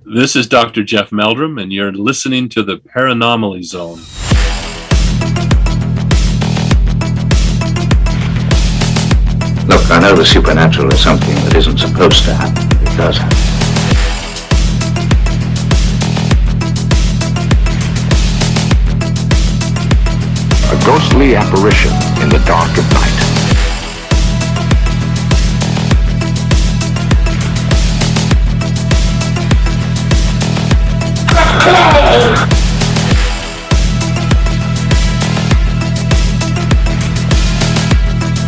This is Dr. Jeff Meldrum, and you're listening to the Paranormally Zone. Look, I know the supernatural is something that isn't supposed to happen, but it does happen. A ghostly apparition in the dark of night.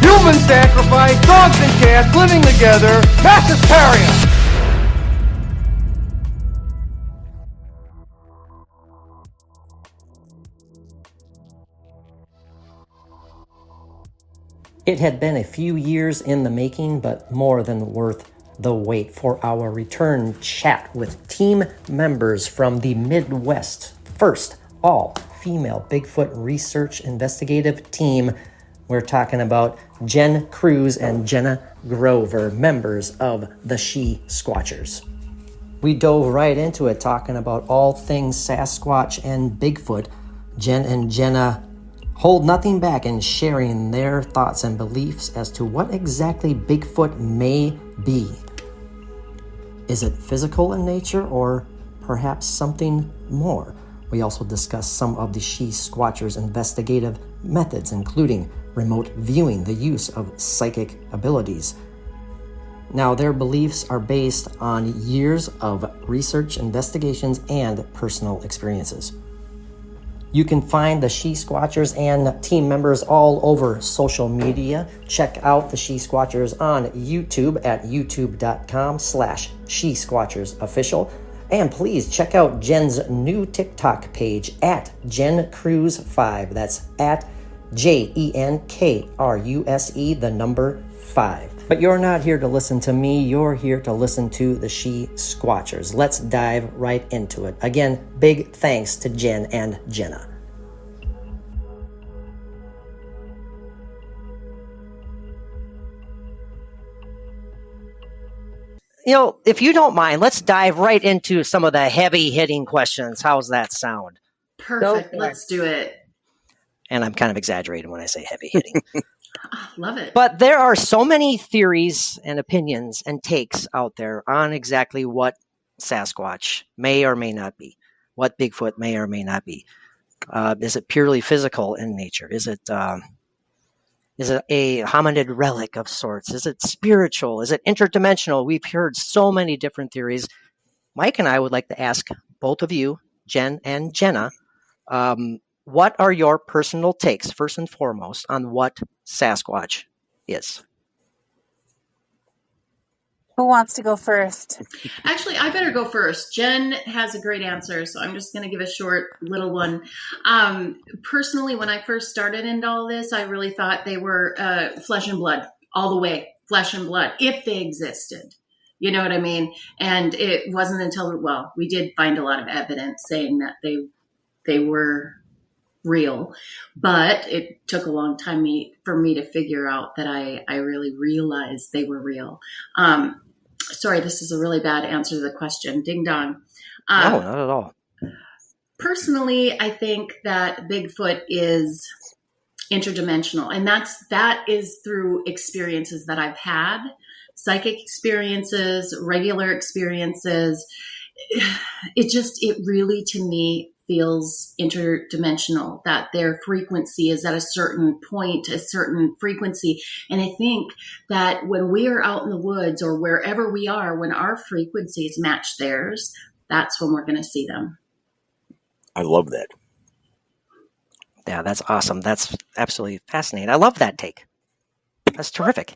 Human sacrifice, dogs and cats living together, mass hysteria. It had been a few years in the making, but more than worth the wait for our return chat with team members from the Midwest. First, all-female Bigfoot research investigative team. We're talking about Kruse and Jena Grover, members of the SHE-Squatchers. We dove right into it, talking about all things Sasquatch and Bigfoot. Jen and Jena hold nothing back in sharing their thoughts and beliefs as to what exactly Bigfoot may be. Is it physical in nature or perhaps something more? We also discuss some of the SHE-Squatchers' investigative methods, including remote viewing, the use of psychic abilities. Now, their beliefs are based on years of research, investigations, and personal experiences. You can find the SHE-Squatchers and team members all over social media. Check out the SHE-Squatchers on YouTube at youtube.com/SHE-SquatchersOfficial. And please check out Jen's new TikTok page at JenKruse5. That's at JenKruse, the number 5. But you're not here to listen to me, you're here to listen to the SHE-Squatchers. Let's dive right into it. Again, big thanks to Jen and Jena. If you don't mind, let's dive right into some of the heavy-hitting questions. How's that sound? Perfect. Let's do it. And I'm kind of exaggerating when I say heavy-hitting. Love it. But there are so many theories and opinions and takes out there on exactly what Sasquatch may or may not be, what Bigfoot may or may not be. Is it purely physical in nature? Is it a hominid relic of sorts? Is it spiritual? Is it interdimensional? We've heard so many different theories. Mike and I would like to ask both of you, Jen and Jena, what are your personal takes, first and foremost, on what Sasquatch is? Who wants to go first? Actually, I better go first. Jen has a great answer, so I'm just going to give a short little one. Personally, when I first started into all this, I really thought they were flesh and blood, all the way, flesh and blood, if they existed. You know what I mean? And it wasn't until, we did find a lot of evidence saying that they were real, but it took a long time for me to figure out that I really realized they were real. Sorry, this is a really bad answer to the question. Ding dong. No, not at all. Personally, I think that Bigfoot is interdimensional, and that is through experiences that I've had, psychic experiences, regular experiences. It really, to me, feels interdimensional, that their frequency is at a certain point, a certain frequency. And I think that when we are out in the woods or wherever we are, when our frequencies match theirs, that's when we're going to see them. I love that. Yeah, that's awesome. That's absolutely fascinating. I love that take. That's terrific.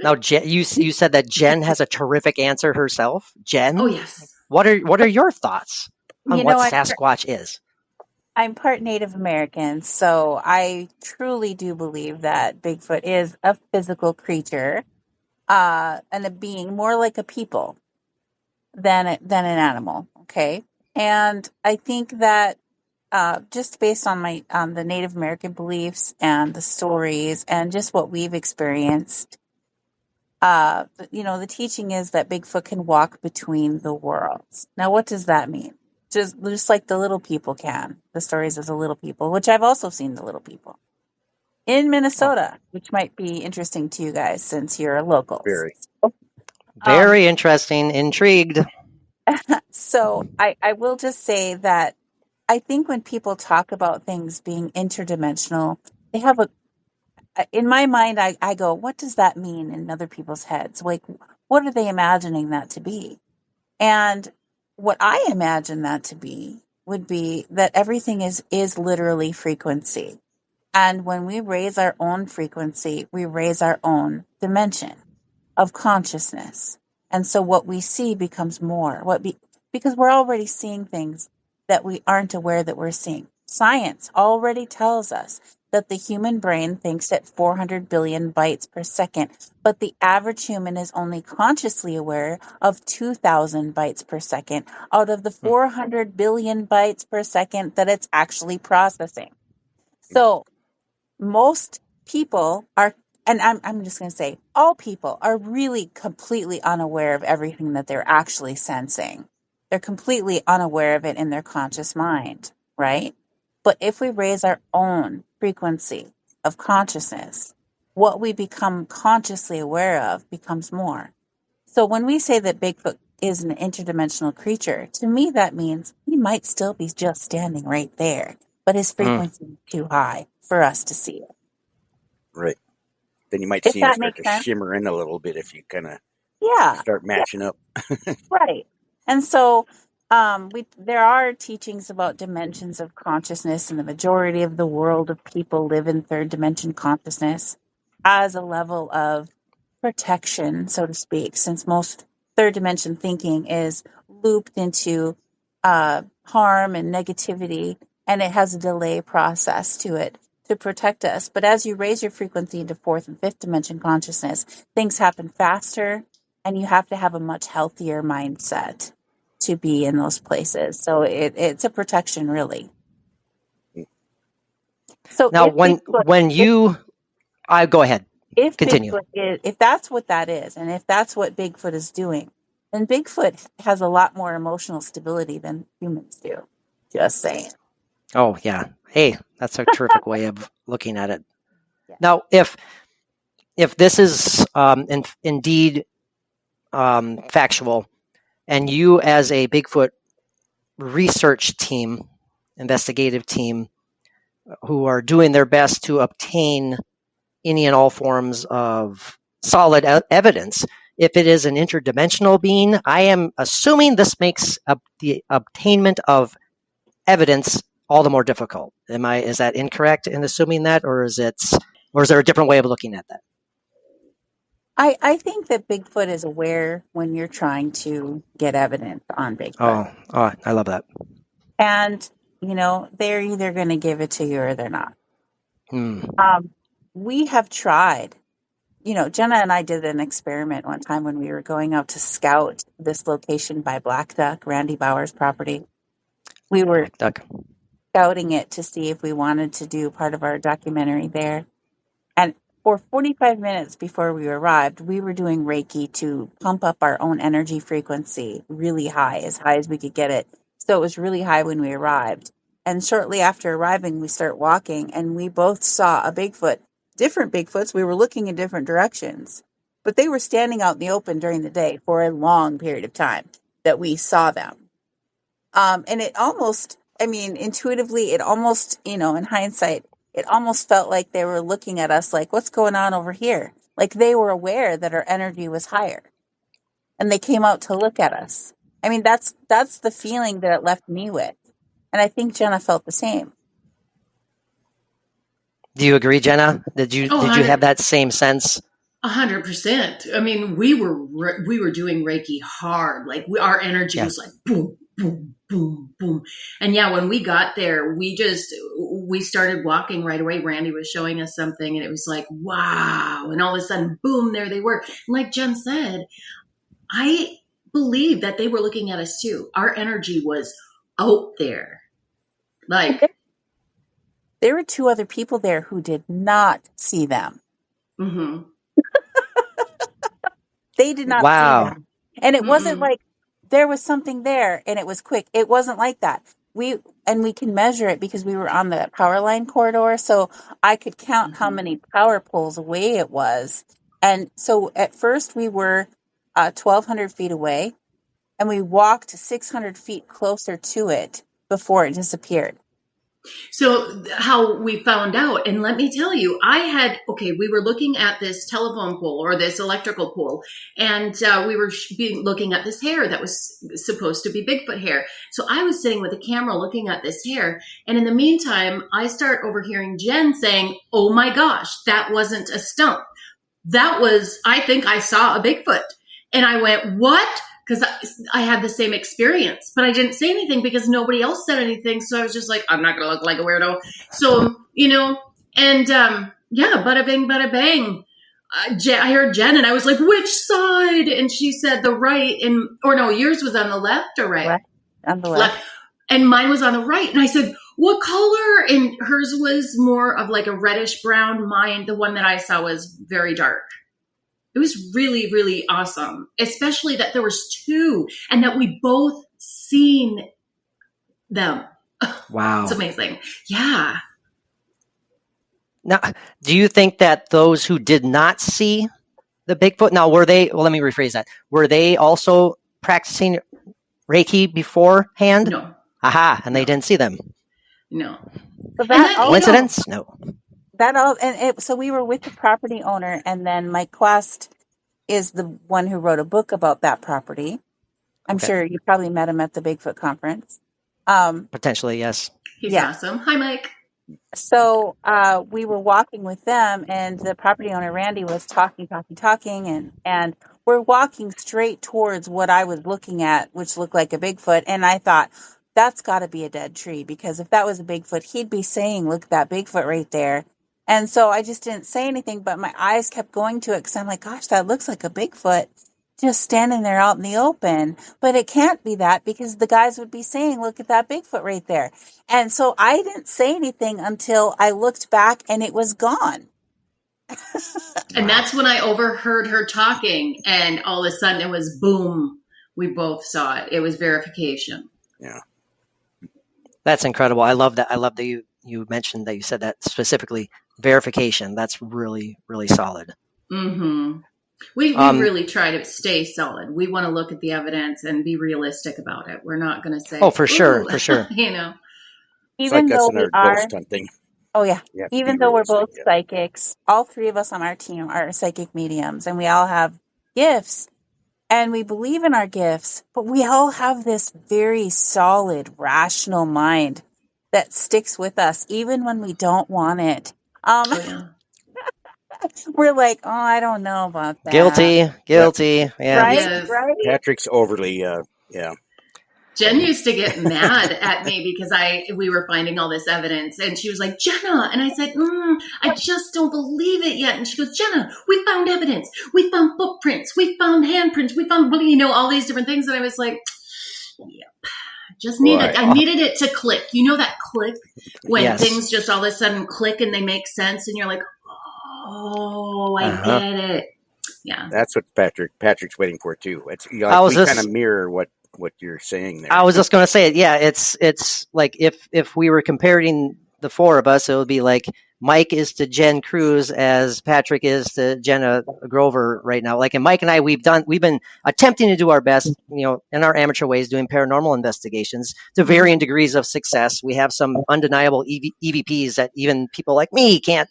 Now, Jen, you said that Jen has a terrific answer herself. Jen? Oh, yes. What are your thoughts on what Sasquatch is? I'm part Native American, so I truly do believe that Bigfoot is a physical creature and a being more like a people than an animal, okay? And I think that just based on the Native American beliefs and the stories and just what we've experienced, The teaching is that Bigfoot can walk between the worlds. Now, what does that mean? Just like the little people can. The stories of the little people, which I've also seen the little people in Minnesota, which might be interesting to you guys since you're locals. Very. Very interesting. Intrigued. So I will just say that I think when people talk about things being interdimensional, they have in my mind, I go, what does that mean in other people's heads? Like, what are they imagining that to be? And what I imagine that to be would be that everything is literally frequency. And when we raise our own frequency, we raise our own dimension of consciousness. And so what we see becomes more. Because we're already seeing things that we aren't aware that we're seeing. Science already tells us that the human brain thinks at 400 billion bytes per second, but the average human is only consciously aware of 2,000 bytes per second out of the 400 billion bytes per second that it's actually processing. So most people are, and I'm just going to say, all people are really completely unaware of everything that they're actually sensing. They're completely unaware of it in their conscious mind, right? But if we raise our own frequency of consciousness, what we become consciously aware of becomes more. So when we say that Bigfoot is an interdimensional creature, to me that means he might still be just standing right there, but his frequency is too high for us to see it. Right. Then you might If see him that start makes to sense. shimmer in a little bit if you kind of Yeah. start matching up. Right. And so there are teachings about dimensions of consciousness, and the majority of the world of people live in third dimension consciousness as a level of protection, so to speak, since most third dimension thinking is looped into harm and negativity, and it has a delay process to it to protect us. But as you raise your frequency into fourth and fifth dimension consciousness, things happen faster, and you have to have a much healthier mindset to be in those places. So it's a protection, really. So Now, if Bigfoot, go ahead, if continue. Bigfoot is, if that's what that is, and if that's what Bigfoot is doing, then Bigfoot has a lot more emotional stability than humans do. Just saying. Oh, yeah. Hey, that's a terrific way of looking at it. Yeah. Now, if this is indeed factual, and you as a Bigfoot research team, investigative team, who are doing their best to obtain any and all forms of solid evidence, if it is an interdimensional being, I am assuming this makes the obtainment of evidence all the more difficult. Is that incorrect in assuming that, or is there a different way of looking at that? I think that Bigfoot is aware when you're trying to get evidence on Bigfoot. Oh, I love that. And, they're either going to give it to you or they're not. We have tried. Jenna and I did an experiment one time when we were going out to scout this location by Black Duck, Randy Bauer's property. We were scouting it to see if we wanted to do part of our documentary there. And for 45 minutes before we arrived, we were doing Reiki to pump up our own energy frequency really high as we could get it. So it was really high when we arrived. And shortly after arriving, we start walking, and we both saw a Bigfoot. Different Bigfoots. We were looking in different directions, but they were standing out in the open during the day for a long period of time that we saw them. And it almost, intuitively, it almost, in hindsight, it almost felt like they were looking at us like, what's going on over here? Like they were aware that our energy was higher, and they came out to look at us. That's the feeling that it left me with. And I think Jenna felt the same. Do you agree, Jenna? Did you have that same sense? 100%. We were doing Reiki hard. Like our energy was like boom, boom, boom, boom. And yeah, when we got there, we started walking right away. Randy was showing us something, and it was like, wow. And all of a sudden, boom, there they were. And like Jen said, I believe that they were looking at us too. Our energy was out there. Like, there were two other people there who did not see them. Mm-hmm. They did not see Wow. them. And it wasn't Mm-mm. like there was something there and it was quick. It wasn't like that. We can measure it because we were on the power line corridor, so I could count how Mhm. many power poles away it was. And so at first we were 1,200 feet away, and we walked 600 feet closer to it before it disappeared. So how we found out, and let me tell you, we were looking at this telephone pole or this electrical pole, and we were looking at this hair that was supposed to be Bigfoot hair. So I was sitting with a camera looking at this hair, and in the meantime, I start overhearing Jen saying, "Oh my gosh, that wasn't a stump. That was, I think I saw a Bigfoot." And I went, "What?" Because I had the same experience, but I didn't say anything because nobody else said anything. So I was just like, I'm not going to look like a weirdo. So, and bada bing, bada bang. I heard Jen and I was like, which side? And she said the right. Yours was on the left or right? Left, on the left. And mine was on the right. And I said, what color? And hers was more of like a reddish brown. Mine, the one that I saw, was very dark. It was really, really awesome, especially that there was two and that we both seen them. Wow. It's amazing. Yeah. Now, do you think that those who did not see the Bigfoot, now let me rephrase that. Were they also practicing Reiki beforehand? No. Aha, and they didn't see them. No. But that coincidence? No. So we were with the property owner, and then Mike Quast is the one who wrote a book about that property. I'm sure you probably met him at the Bigfoot conference. Potentially, yes. He's awesome. Hi, Mike. So we were walking with them, and the property owner, Randy, was talking, and we're walking straight towards what I was looking at, which looked like a Bigfoot. And I thought, that's got to be a dead tree, because if that was a Bigfoot, he'd be saying, look at that Bigfoot right there. And so I just didn't say anything, but my eyes kept going to it because I'm like, gosh, that looks like a Bigfoot just standing there out in the open. But it can't be that, because the guys would be saying, look at that Bigfoot right there. And so I didn't say anything until I looked back and it was gone. And that's when I overheard her talking, and all of a sudden it was boom. We both saw it. It was verification. Yeah. That's incredible. I love that. I love that you mentioned that, you said that specifically, verification. That's really, really solid. Mm-hmm. We really try to stay solid. We want to look at the evidence and be realistic about it. We're not going to say, oh, for sure. Even like us though in we our are ghost hunting. Oh, yeah. You have to Even be though we're realistic, both psychics, all three of us on our team are psychic mediums, and we all have gifts, and we believe in our gifts, but we all have this very solid, rational mind that sticks with us, even when we don't want it. We're like, oh, I don't know about that. Guilty. Yeah. Right? Yes. Right? Patrick's overly, Jen used to get mad at me because we were finding all this evidence, and she was like, Jenna, and I said, I just don't believe it yet. And she goes, Jenna, we found evidence, we found footprints, we found handprints, we found all these different things. And I was like, yep, I needed it to click. You know that click when things just all of a sudden click and they make sense, and you're like, oh, I get it. Yeah, that's what Patrick's waiting for too. It's we kind of mirror what you're saying there. I was just going to say it. Yeah, it's like if we were comparing the four of us, it would be like Mike is to Jen Kruse as Patrick is to Jena Grover right now. Like, and Mike and I, we've been attempting to do our best, in our amateur ways, doing paranormal investigations to varying degrees of success. We have some undeniable EVPs that even people like me can't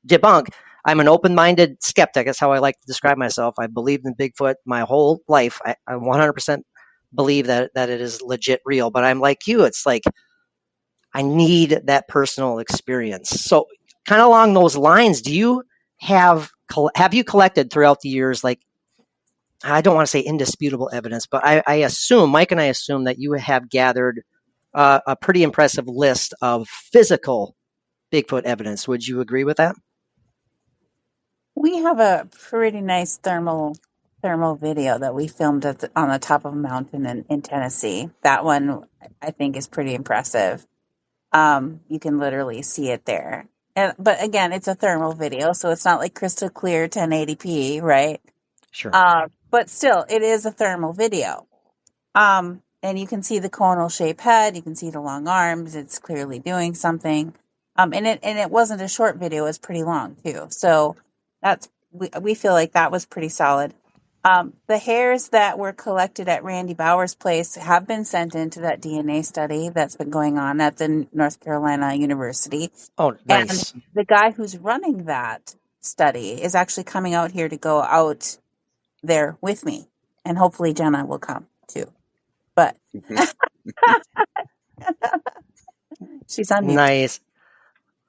debunk. I'm an open-minded skeptic. That's how I like to describe myself. I believed in Bigfoot my whole life. I 100% believe that it is legit real, but I'm like you. It's like, I need that personal experience. So kind of along those lines, do you have you collected throughout the years, like, I don't want to say indisputable evidence, but I assume, Mike and I assume that you have gathered a pretty impressive list of physical Bigfoot evidence. Would you agree with that? We have a pretty nice thermal video that we filmed on the top of a mountain in Tennessee. That one, I think, is pretty impressive. You can literally see it there. But again, it's a thermal video, so it's not like crystal clear 1080p, right? Sure. but still, it is a thermal video. And you can see the conal shaped head. You can see the long arms. It's clearly doing something. And it wasn't a short video. It was pretty long too. So we feel like that was pretty solid. The hairs that were collected at Randy Bauer's place have been sent into that DNA study that's been going on at the North Carolina University. Oh, nice. And the guy who's running that study is actually coming out here to go out there with me. And hopefully Jenna will come too. But she's on mute. Nice.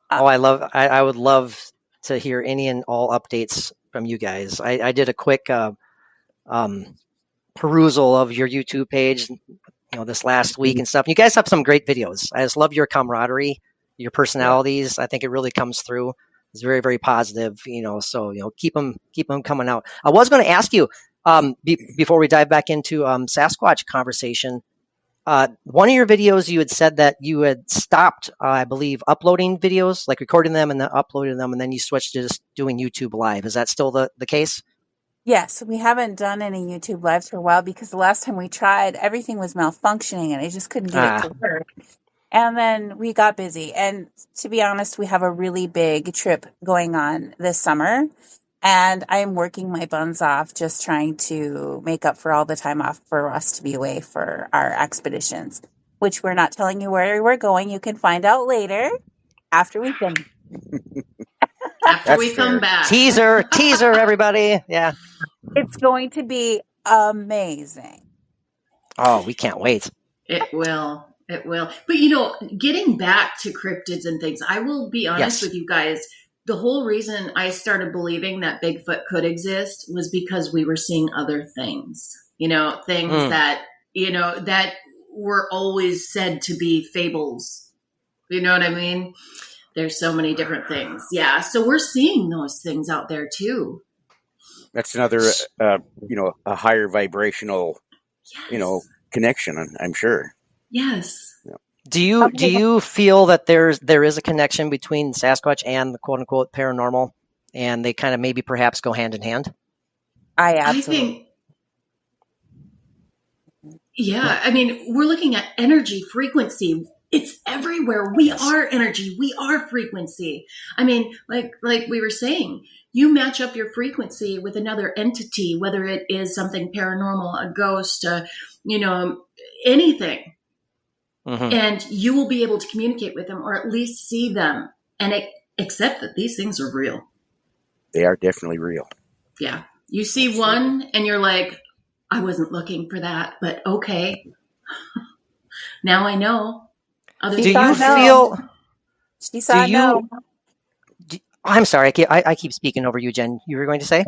I would love to hear any and all updates from you guys. I did a quick perusal of your YouTube page, this last week and stuff. You guys have some great videos. I just love your camaraderie, your personalities. I think it really comes through. It's very, very positive, so, keep them coming out. I was going to ask you, before we dive back into Sasquatch conversation, one of your videos, you had said that you had stopped, I believe, uploading videos, like recording them and then uploading them, and then you switched to just doing YouTube Live. Is that still the case? Yes, we haven't done any YouTube Lives for a while because the last time we tried, everything was malfunctioning and I just couldn't get it to work. And then we got busy. And to be honest, we have a really big trip going on this summer. And I'm working my buns off just trying to make up for all the time off for us to be away for our expeditions, which we're not telling you where we're going. You can find out later after we've been. After we come back. Teaser, everybody. Yeah. It's going to be amazing. Oh, we can't wait. It will. But, getting back to cryptids and things, I will be honest with you guys. The whole reason I started believing that Bigfoot could exist was because we were seeing other things, things that, that were always said to be fables. You know what I mean? There's so many different things. Yeah. So we're seeing those things out there too. That's another, a higher vibrational, connection, I'm sure. Yes. Yeah. Do you feel that there is a connection between Sasquatch and the quote unquote paranormal, and they kind of maybe perhaps go hand in hand? I think. Yeah. I mean, we're looking at energy, frequency. It's everywhere. We are energy. We are frequency. I mean, like we were saying, you match up your frequency with another entity, whether it is something paranormal, a ghost, anything. Mm-hmm. And you will be able to communicate with them or at least see them and accept that these things are real. They are definitely real. Yeah. You see one and you're like, I wasn't looking for that, but okay. Now I know. Do you feel? She saw no. I'm sorry. I keep speaking over you, Jen. You were going to say?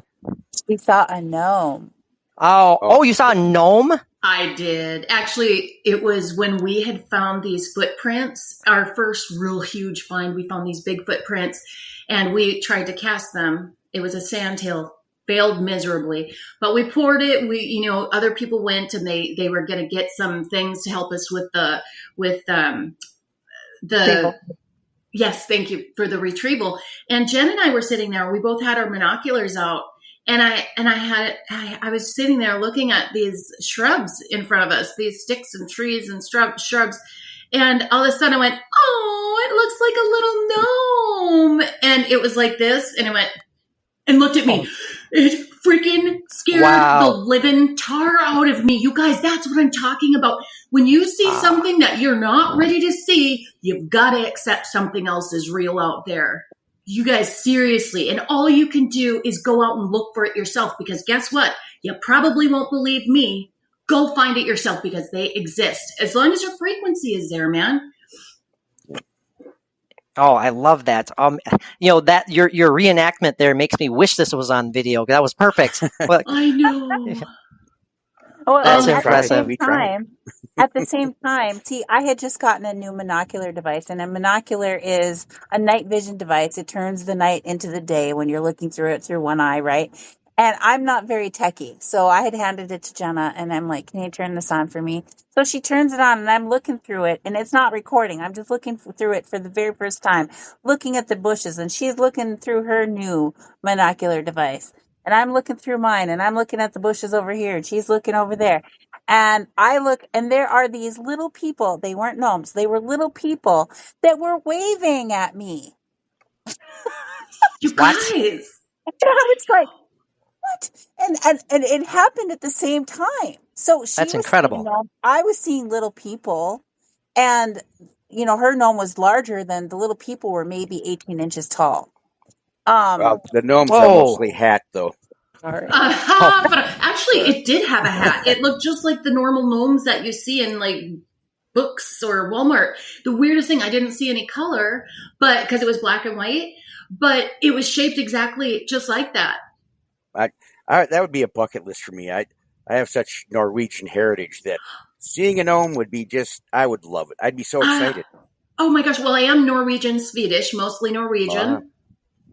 She saw a gnome. Oh, you saw a gnome? I did. Actually, it was when we had found these footprints, our first real huge find. We found these big footprints and we tried to cast them. It was a sandhill. Failed miserably, but we poured it. We, other people went and they were going to get some things to help us with the yes, thank you for the retrieval. And Jen and I were sitting there. We both had our binoculars out, and I was sitting there looking at these shrubs in front of us, these sticks and trees and shrubs, and all of a sudden I went, oh, it looks like a little gnome, and it was like this, and it went. And looked at me. It freaking scared the living tar out of me. You guys, that's what I'm talking about. When you see something that you're not ready to see, you've got to accept something else is real out there. You guys, seriously. And all you can do is go out and look for it yourself, because guess what? You probably won't believe me. Go find it yourself, because they exist. As long as your frequency is there, man. Oh, I love that. That your reenactment there makes me wish this was on video. That was perfect. But, I know. That's impressive. At the same time, see, I had just gotten a new monocular device, and a monocular is a night vision device. It turns the night into the day when you're looking through it through one eye, right? And I'm not very techie, so I had handed it to Jenna, and I'm like, can you turn this on for me? So she turns it on, and I'm looking through it, and it's not recording. I'm just looking through it for the very first time, looking at the bushes, and she's looking through her new monocular device. And I'm looking through mine, and I'm looking at the bushes over here, and she's looking over there. And I look, and there are these little people. They weren't gnomes. They were little people that were waving at me. You What? guys. And I was like, what? And it happened at the same time. So she That's was incredible. seeing gnome. I was seeing little people, and her gnome was larger than the little people were maybe 18 inches tall. Well, the gnomes Whoa. are mostly hat, though. Sorry. But actually, it did have a hat. It looked just like the normal gnomes that you see in like books or Walmart. The weirdest thing, I didn't see any color, but because it was black and white, but it was shaped exactly just like that. That would be a bucket list for me. I have such Norwegian heritage that seeing a gnome would be I would love it. I'd be so excited. Oh my gosh. Well, I am Norwegian Swedish, mostly Norwegian.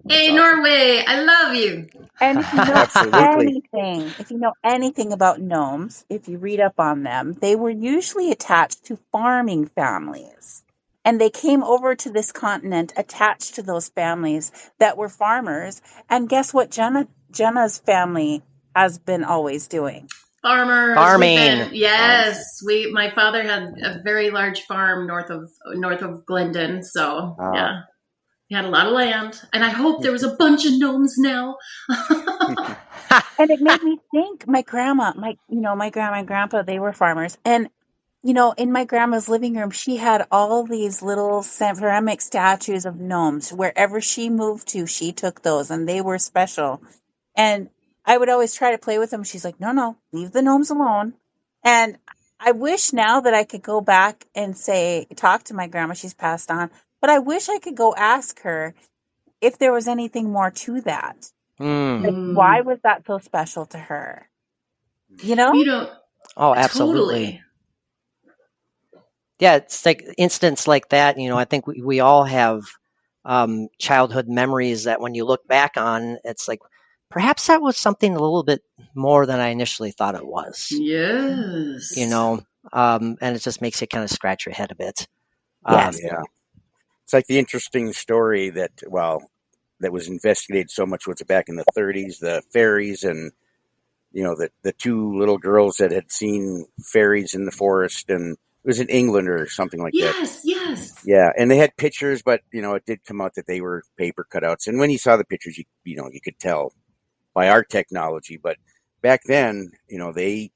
Hey, awesome. Norway, I love you. And if you know Absolutely. anything about gnomes, if you read up on them, they were usually attached to farming families. And they came over to this continent attached to those families that were farmers. And guess what Jenna's family has been always doing? Farming. Yes. My father had a very large farm north of Glendon, so yeah. He had a lot of land, and I hope there was a bunch of gnomes now. And it made me think, my grandma and grandpa, they were farmers. And, in my grandma's living room, she had all these little ceramic statues of gnomes. Wherever she moved to, she took those, and they were special. And I would always try to play with them. She's like, no, leave the gnomes alone. And I wish now that I could go back and talk to my grandma. She's passed on. But I wish I could go ask her if there was anything more to that. Like, why was that so special to her? Oh, absolutely. Totally. Yeah, it's like instance like that. I think we all have childhood memories that when you look back on, it's like perhaps that was something a little bit more than I initially thought it was. Yes. And it just makes you kind of scratch your head a bit. Yes. Yeah. It's like the interesting story that was investigated so much was back in the 30s, the fairies and, the two little girls that had seen fairies in the forest, and it was in England or something like that. Yes. Yeah. And they had pictures, but, it did come out that they were paper cutouts. And when you saw the pictures, you could tell by our technology. But back then, they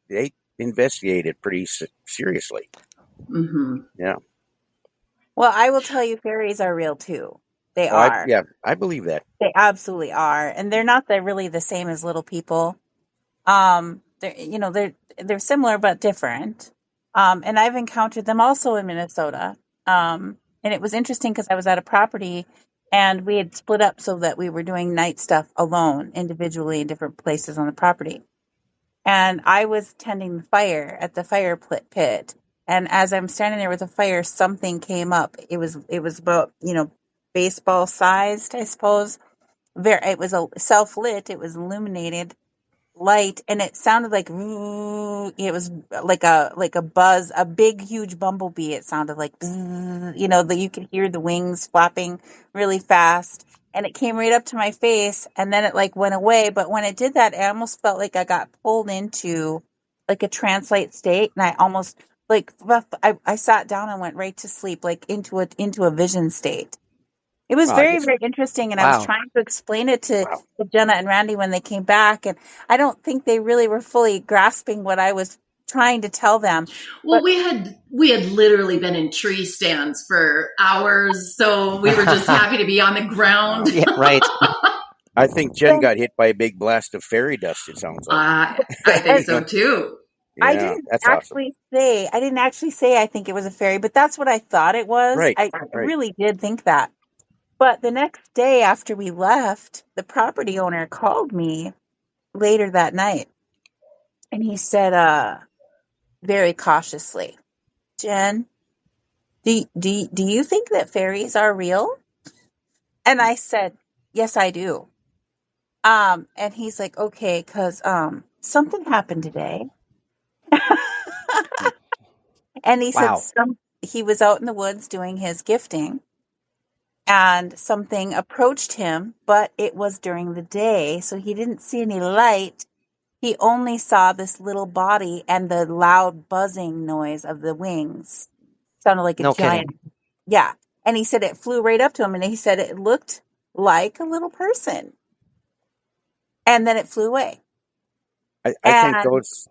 investigated pretty seriously. Mm-hmm. Yeah. Well, I will tell you, fairies are real too. They are. I believe that. They absolutely are, and they're not really the same as little people. They're similar but different. And I've encountered them also in Minnesota. And it was interesting because I was at a property, and we had split up so that we were doing night stuff alone, individually in different places on the property. And I was tending the fire at the fire pit. And as I'm standing there with the fire, something came up. It was about, baseball sized, I suppose. It was a self-lit. It was illuminated light, and it sounded like it was like a buzz, a big, huge bumblebee. It sounded like, that you could hear the wings flapping really fast, and it came right up to my face, and then it went away. But when it did that, I almost felt like I got pulled into a trance-like state, and I almost I sat down and went right to sleep, into a vision state. It was very, very interesting, and I was trying to explain it to Jenna and Randy when they came back, and I don't think they really were fully grasping what I was trying to tell them. Well, we had literally been in tree stands for hours, so we were just happy to be on the ground. Yeah, right. I think Jen got hit by a big blast of fairy dust, it sounds like. I think so too. Yeah, I didn't actually say I think it was a fairy, but that's what I thought it was. Right, I really did think that. But the next day after we left, the property owner called me later that night, and he said, very cautiously, "Jen, do you think that fairies are real?" And I said, "Yes, I do." And he's like, "Okay, because something happened today." And he said he was out in the woods doing his gifting, and something approached him, but it was during the day, so he didn't see any light. He only saw this little body and the loud buzzing noise of the wings. Sounded like a No giant. kidding. Yeah. And he said it flew right up to him, and he said it looked like a little person. And then it flew away. I think those,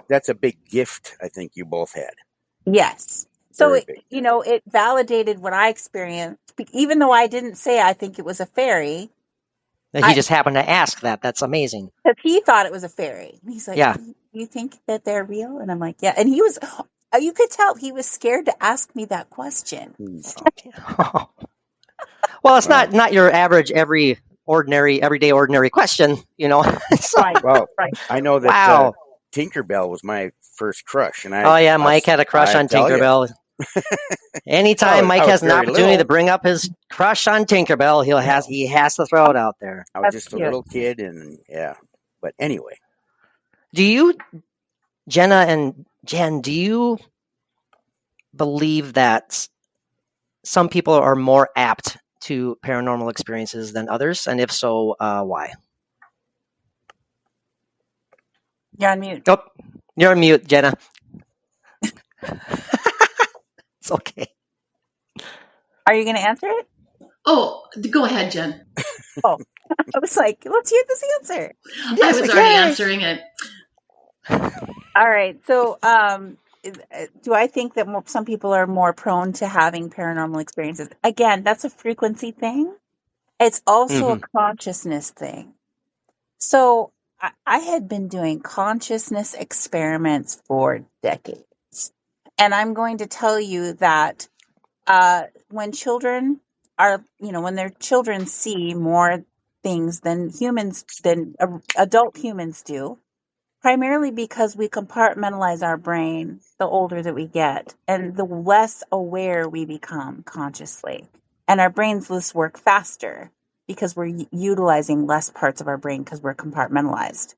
that's a big gift I think you both had. Yes. So, Very big. it validated what I experienced, even though I didn't say I think it was a fairy. He just happened to ask that. That's amazing. Because he thought it was a fairy. And he's like, Yeah. you think that they're real? And I'm like, yeah. And he was, you could tell he was scared to ask me that question. Well, it's not your average everyday ordinary question, So, Right. Well, Right. I know that wow. Tinkerbell was my first crush, and Mike had a crush on Tinkerbell. Anytime Mike has an opportunity to bring up his crush on Tinkerbell, he has to throw it out there. I was just a little kid, and but anyway. Do you, Jenna and Jen, do you believe that some people are more apt to paranormal experiences than others? And if so, why? You're on mute. Oh, you're on mute, Jenna. It's okay. Are you going to answer it? Oh, go ahead, Jen. Oh, I was like, let's hear this answer. I was already answering it. All right. So, do I think that some people are more prone to having paranormal experiences? Again, that's a frequency thing. It's also a consciousness thing. So I had been doing consciousness experiments for decades. And I'm going to tell you that when children are, when their children see more things than adult humans do, primarily because we compartmentalize our brain the older that we get and the less aware we become consciously. And our brains just work faster because we're utilizing less parts of our brain because we're compartmentalized.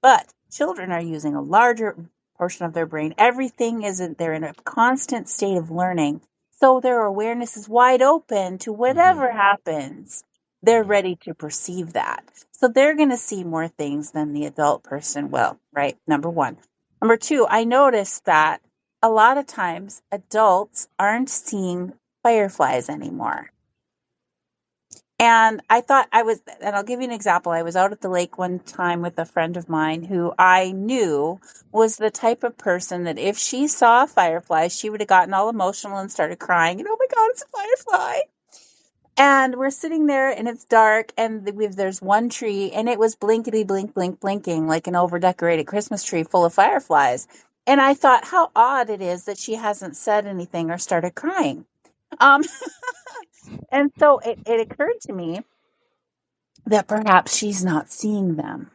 But children are using a larger portion of their brain. Everything they're in a constant state of learning. So their awareness is wide open to whatever happens. They're ready to perceive that. So they're going to see more things than the adult person will, right? Number one. Number two, I noticed that a lot of times adults aren't seeing fireflies anymore. And I thought and I'll give you an example. I was out at the lake one time with a friend of mine who I knew was the type of person that if she saw a firefly, she would have gotten all emotional and started crying. And, oh my God, it's a firefly. And we're sitting there and it's dark and there's one tree and it was blinkety blink, blink, blinking like an over-decorated Christmas tree full of fireflies. And I thought how odd it is that she hasn't said anything or started crying. And so it occurred to me that perhaps she's not seeing them.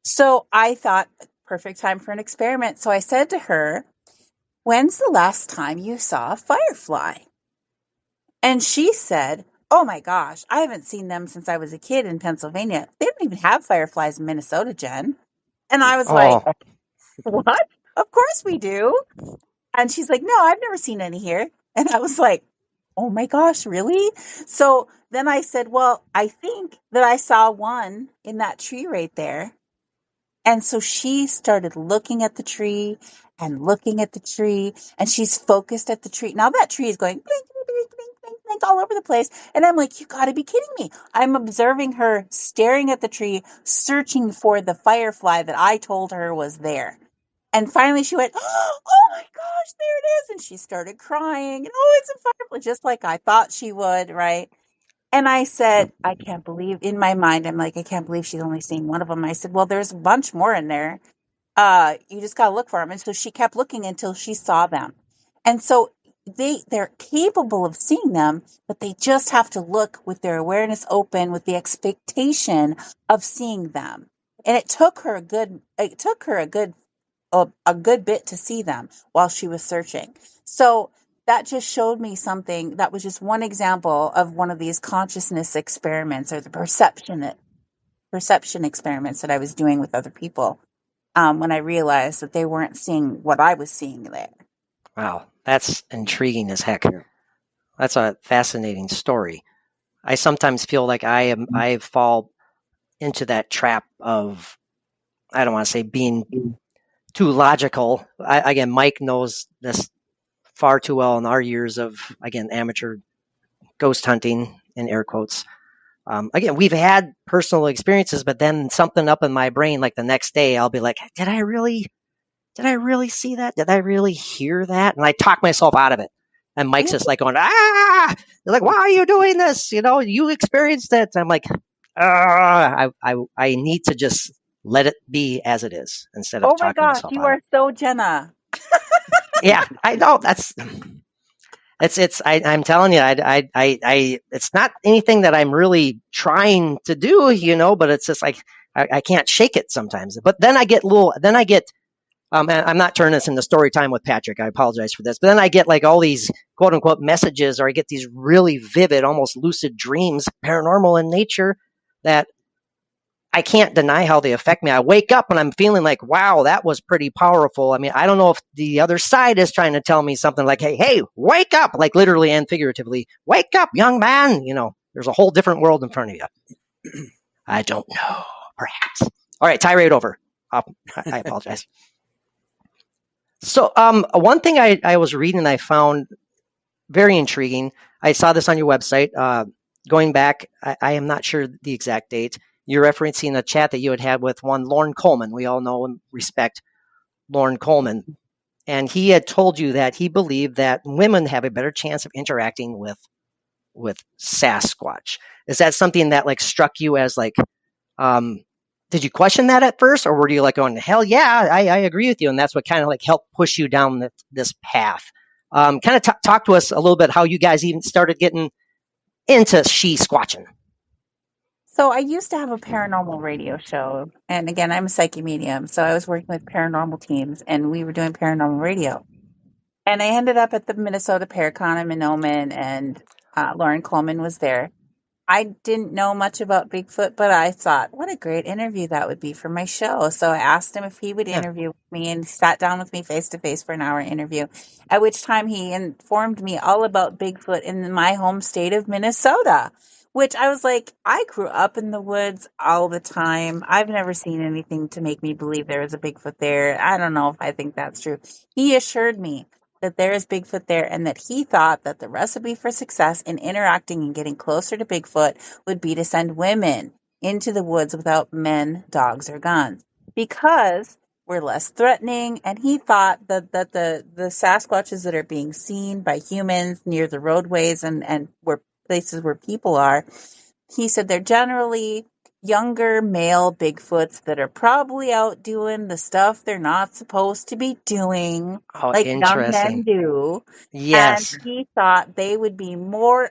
So I thought, perfect time for an experiment. So I said to her, when's the last time you saw a firefly? And she said, oh my gosh, I haven't seen them since I was a kid in Pennsylvania. They don't even have fireflies in Minnesota, Jen. And I was like, what? Of course we do. And she's like, no, I've never seen any here. And I was like, oh my gosh, really? So then I said, well, I think that I saw one in that tree right there. And so she started looking at the tree and looking at the tree, and she's focused at the tree. Now that tree is going blink, blink, blink, blink, blink all over the place. And I'm like, you got to be kidding me. I'm observing her staring at the tree, searching for the firefly that I told her was there. And finally she went, oh my gosh, there it is. And she started crying. And, oh, it's a firefly, just like I thought she would, right? And I said, I can't believe, in my mind, I'm like, I can't believe she's only seen one of them. I said, well, there's a bunch more in there. You just got to look for them. And so she kept looking until she saw them. And so they're capable of seeing them, but they just have to look with their awareness open with the expectation of seeing them. And it took her a good bit to see them while she was searching. So that just showed me something. That was just one example of one of these consciousness experiments, or the perception experiments that I was doing with other people, when I realized that they weren't seeing what I was seeing there. Wow, that's intriguing as heck. That's a fascinating story. I sometimes feel like I fall into that trap of, I don't want to say being too logical. Again, Mike knows this far too well in our years of, again, amateur ghost hunting in air quotes. Again, we've had personal experiences, but then something up in my brain, like the next day, I'll be like, did I really see that? Did I really hear that? And I talk myself out of it. And Mike's just like going, ah, they're like, why are you doing this? You experienced it. I'm like, I need to just let it be as it is instead of Oh my talking gosh, myself you out of are it. so Jenna. Yeah, I know. I'm telling you, it's not anything that I'm really trying to do, but it's just like, I can't shake it sometimes. But then I get and I'm not turning this into story time with Patrick. I apologize for this. But then I get like all these quote unquote messages, or I get these really vivid, almost lucid dreams, paranormal in nature, that I can't deny how they affect me. I wake up and I'm feeling like, wow, that was pretty powerful. I mean, I don't know if the other side is trying to tell me something like, hey, wake up, like literally and figuratively, wake up, young man. There's a whole different world in front of you. I don't know, perhaps. All right, tirade over. I apologize. So one thing I was reading, I found very intriguing. I saw this on your website. Going back, I am not sure the exact date. You're referencing a chat that you had with one Lorne Coleman. We all know and respect Lorne Coleman. And he had told you that he believed that women have a better chance of interacting with Sasquatch. Is that something that like struck you as like, did you question that at first, or were you like going, hell yeah, I agree with you, and that's what kind of like helped push you down this path? Kind of talk to us a little bit how you guys even started getting into SHE-Squatching. So I used to have a paranormal radio show, and again, I'm a psychic medium, so I was working with paranormal teams, and we were doing paranormal radio. And I ended up at the Minnesota Paracon in Minoman, and Lauren Coleman was there. I didn't know much about Bigfoot, but I thought, what a great interview that would be for my show. So I asked him if he would interview with me, and sat down with me face to face for an hour interview, at which time he informed me all about Bigfoot in my home state of Minnesota, which I was like, I grew up in the woods all the time. I've never seen anything to make me believe there is a Bigfoot there. I don't know if I think that's true. He assured me that there is Bigfoot there, and that he thought that the recipe for success in interacting and getting closer to Bigfoot would be to send women into the woods without men, dogs, or guns, because we're less threatening. And he thought that the Sasquatches that are being seen by humans near the roadways and where places where people are, he said they're generally younger male Bigfoots that are probably out doing the stuff they're not supposed to be doing, like young men do. Yes. And he thought they would be more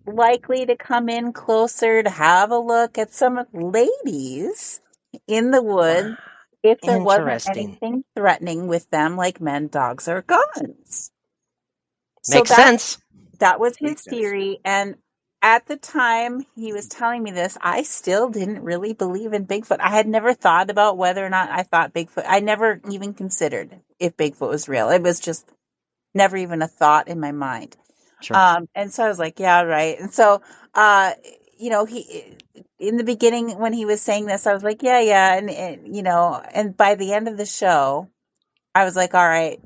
likely to come in closer to have a look at some of the ladies in the woods if there wasn't anything threatening with them, like men, dogs, or guns. Makes sense. That was his theory. And at the time he was telling me this, I still didn't really believe in Bigfoot. I had never thought about whether or not I thought Bigfoot. I never even considered if Bigfoot was real. It was just never even a thought in my mind. Sure. And so I was like, yeah, right. And so, he, in the beginning when he was saying this, I was like, yeah. And by the end of the show, I was like, all right,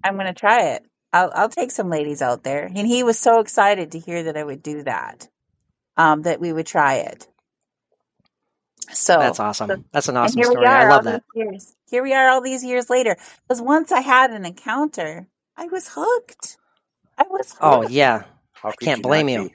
I'm going to try it. I'll take some ladies out there. And he was so excited to hear that I would do that, that we would try it. So that's awesome. That's an awesome story. I love that. Here we are all these years later. Because once I had an encounter, I was hooked. Oh, yeah. I can't blame you.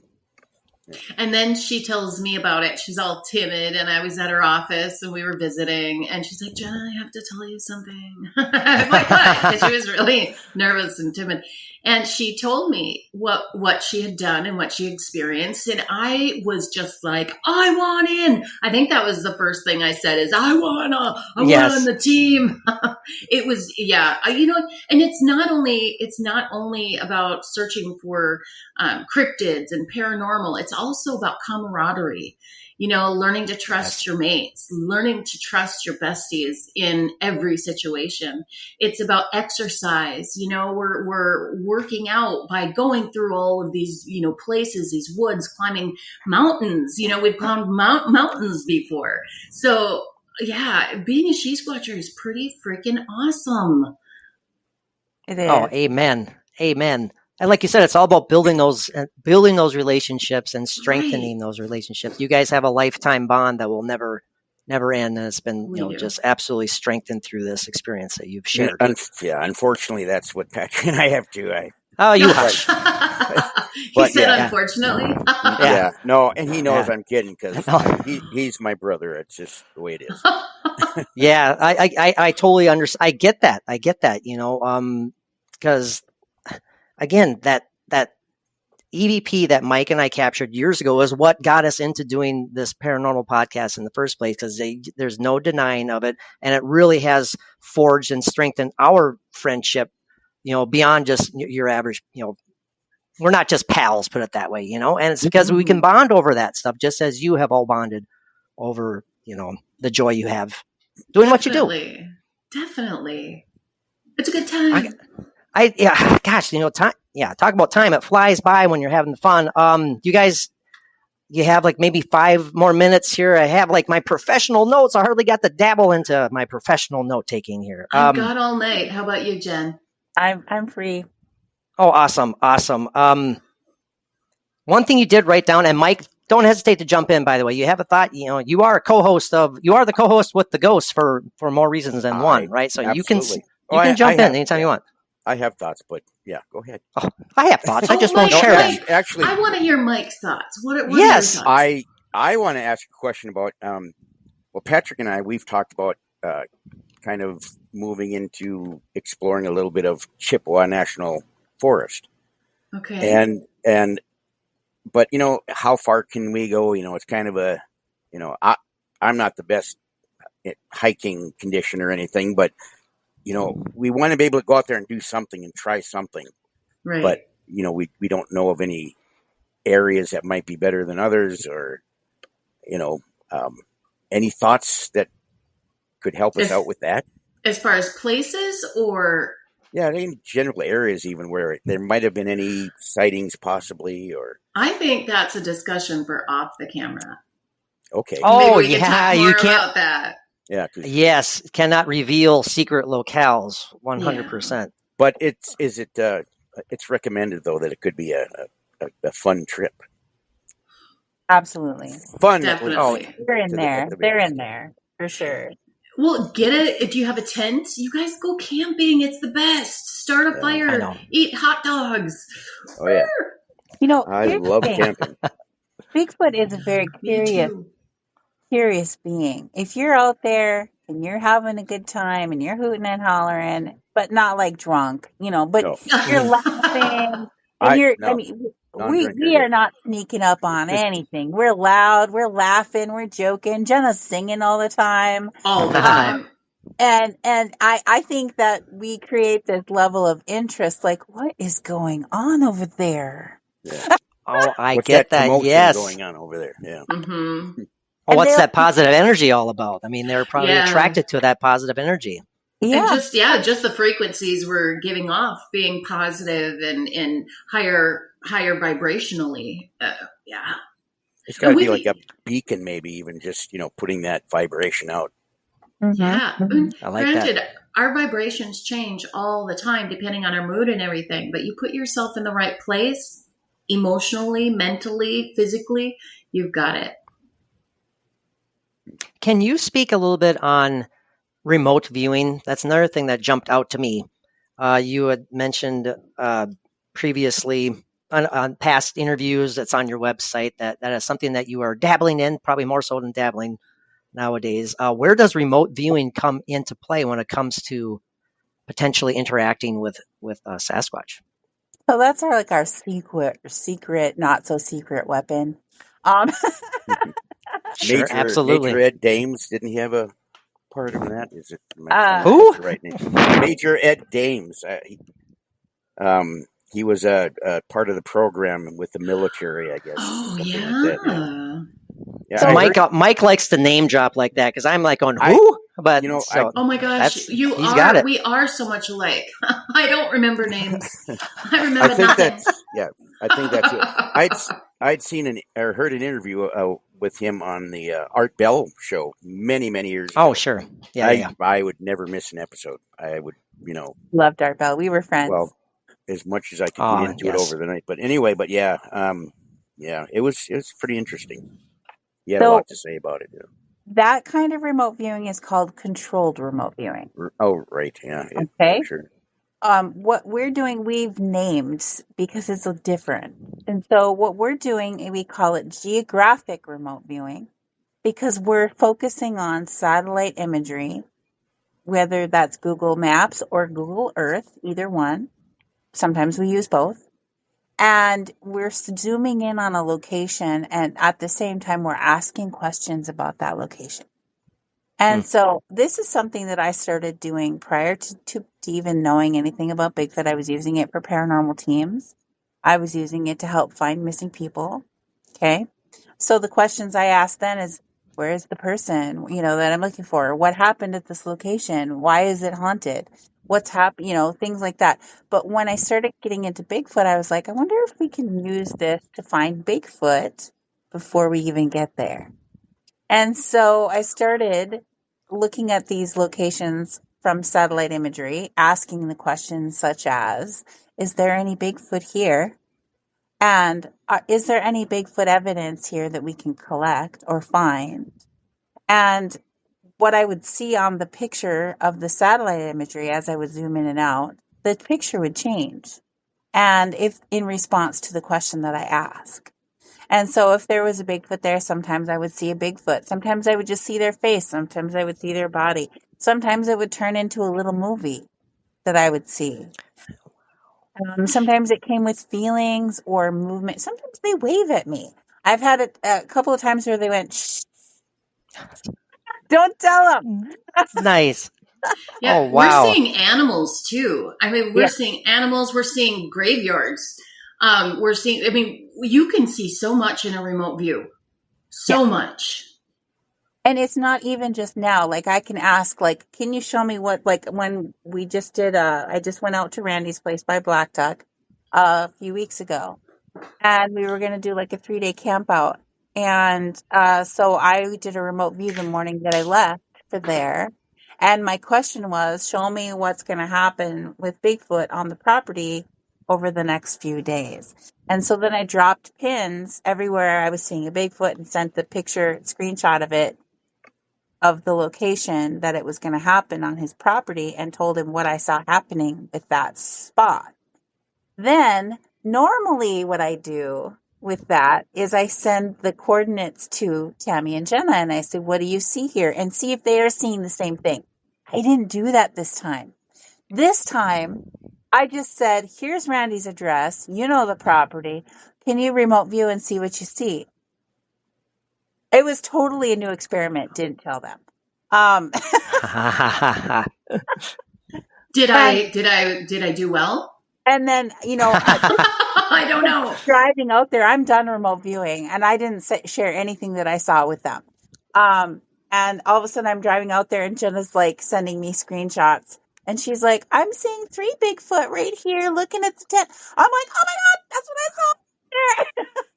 And then she tells me about it. She's all timid, and I was at her office, and we were visiting, and she's like, Jenna, I have to tell you something. I was like, what? Because she was really nervous and timid. And she told me what she had done and what she experienced, and I was just like, I want in. I think that was the first thing I said is, I want on the team. It was, and it's not only about searching for cryptids and paranormal. It's also about camaraderie. learning to trust your mates, learning to trust your besties in every situation. It's about exercise. We're working out by going through all of these, places, these woods, climbing mountains. We've climbed mountains before. So yeah, being a SHE-Squatcher is pretty freaking awesome. It is. Oh, amen. Amen. And like you said, it's all about building those relationships and strengthening those relationships. You guys have a lifetime bond that will never end. And it's been, just absolutely strengthened through this experience that you've shared. Unfortunately, that's what Patrick and I have to. Oh, you hush. He said, unfortunately. Yeah, no, and he knows I'm kidding because he's my brother. It's just the way it is. Yeah, I totally understand. I get that. Because again, that EVP that Mike and I captured years ago is what got us into doing this paranormal podcast in the first place, because there's no denying of it. And it really has forged and strengthened our friendship, beyond just your average, we're not just pals, put it that way, and it's because we can bond over that stuff, just as you have all bonded over, the joy you have doing what you do. Definitely. It's a good time. Time. Yeah, talk about time. It flies by when you're having fun. You guys, you have like maybe 5 more minutes here. I have like my professional notes. I hardly got to dabble into my professional note taking here. I've got all night. How about you, Jen? I'm free. Oh, awesome. One thing you did write down, and Mike, don't hesitate to jump in, by the way. You have a thought, you are the co-host with the ghosts for more reasons than one, right? So absolutely. you can jump in anytime you want. I have thoughts, but yeah, go ahead. Oh, I have thoughts. I just won't share them. Actually, I want to hear Mike's thoughts. What are yes, your thoughts? I want to ask a question about, Patrick and I, we've talked about kind of moving into exploring a little bit of Chippewa National Forest. Okay. But how far can we go? It's kind of I'm not the best at hiking condition or anything, but we want to be able to go out there and do something and try something. Right. But, we don't know of any areas that might be better than others, or, any thoughts that could help us out with that? As far as places or? Yeah, in general areas even where there might have been any sightings possibly, or. I think that's a discussion for off the camera. Okay. Oh, Maybe we can talk more about that. Yeah. Yes, cannot reveal secret locales. 100%. Yeah. But it's recommended though that it could be a fun trip. Absolutely. Fun. Definitely. They're in there. They're in there for sure. Well, get it. If you have a tent, you guys go camping. It's the best. Start a fire. Eat hot dogs. Oh yeah. I love camping. Bigfoot is a very curious being. If you're out there and you're having a good time and you're hooting and hollering, but not like drunk, but you're laughing and we are not sneaking up on anything. We're loud, we're laughing, we're joking. Jenna's singing all the time. All the time. And I think that we create this level of interest, like, what is going on over there? Yeah. Oh, I get that. Yes. Going on over there. Yeah. Mm-hmm. Oh, what's that positive energy all about? I mean, they're probably attracted to that positive energy. Yeah. And just the frequencies we're giving off being positive and higher vibrationally. Yeah. It's got to be like a beacon, maybe even just, putting that vibration out. Mm-hmm. Yeah. I like Granted, that. our vibrations change all the time depending on our mood and everything, but you put yourself in the right place emotionally, mentally, physically, you've got it. Can you speak a little bit on remote viewing? That's another thing that jumped out to me. You had mentioned previously on past interviews that's on your website that is something that you are dabbling in, probably more so than dabbling nowadays. Where does remote viewing come into play when it comes to potentially interacting with Sasquatch? So that's our secret, not so secret weapon. Sure, absolutely. Major Ed Dames, didn't he have a part in that? Is it who? Right name? Major Ed Dames. He was a part of the program with the military, I guess. Oh, something yeah. like that, Yeah, So I Mike likes to name drop like that because I'm like going, I- who? But you know, so Oh my gosh, he's got it. we are so much alike. I don't remember names. I I remember think nothing. I think that's it. I'd seen or heard an interview with him on the Art Bell show many years ago. Oh, sure. Yeah. I would never miss an episode. I would, loved Art Bell. We were friends. well, as much as I could get into it over the night. But anyway, yeah, it was pretty interesting. He had a So- lot to say about it. Yeah. That kind of remote viewing is called controlled remote viewing. Oh, right. Yeah. Okay. Sure. What we're doing, we've named because it's different. And so what we're doing, we call it geographic remote viewing because we're focusing on satellite imagery, whether that's Google Maps or Google Earth, either one. Sometimes we use both. And we're zooming in on a location, and at the same time, we're asking questions about that location. And so this is something that I started doing prior to even knowing anything about Bigfoot. I was using it for paranormal teams. I was using it to help find missing people. Okay. So the questions I asked then is, where is the person, that I'm looking for? What happened at this location? Why is it haunted? What's happened? Things like that. But when I started getting into Bigfoot, I was like, I wonder if we can use this to find Bigfoot before we even get there. And so I started looking at these locations from satellite imagery, asking the questions such as, is there any Bigfoot here? And is there any Bigfoot evidence here that we can collect or find? And what I would see on the picture of the satellite imagery as I would zoom in and out, the picture would change. And if in response to the question that I ask. And so if there was a Bigfoot there, sometimes I would see a Bigfoot. Sometimes I would just see their face. Sometimes I would see their body. Sometimes it would turn into a little movie that I would see. Sometimes it came with feelings or movement. Sometimes they wave at me. I've had a couple of times where they went, shh, don't tell them. Nice. Yeah, Oh, wow. we're seeing animals too. I mean, we're seeing animals. We're seeing graveyards. We're seeing. I mean, you can see so much in a remote view. So much. And it's not even just now. Like I can ask, like, can you show me what? Like when we just did. I just went out to Randy's place by Black Duck a few weeks ago, and we were going to do like a 3-day camp out. And so I did a remote view the morning that I left for there. And my question was, show me what's going to happen with Bigfoot on the property over the next few days. And so then I dropped pins everywhere I was seeing a Bigfoot and sent the screenshot of it, of the location that it was going to happen on his property, and told him what I saw happening with that spot. Then normally what I do with that is I send the coordinates to Tammy and Jenna and I say, what do you see here? And see if they are seeing the same thing. I didn't do that this time. This time I just said, here's Randy's address. You know the property. Can you remote view and see what you see? It was totally a new experiment. Didn't tell them. Did I do well? And then, I don't know. Driving out there, I'm done remote viewing, and I didn't share anything that I saw with them. And all of a sudden, I'm driving out there, and Jenna's like sending me screenshots, and she's like, "I'm seeing 3 Bigfoot right here, looking at the tent." I'm like, "Oh my god, that's what I saw!"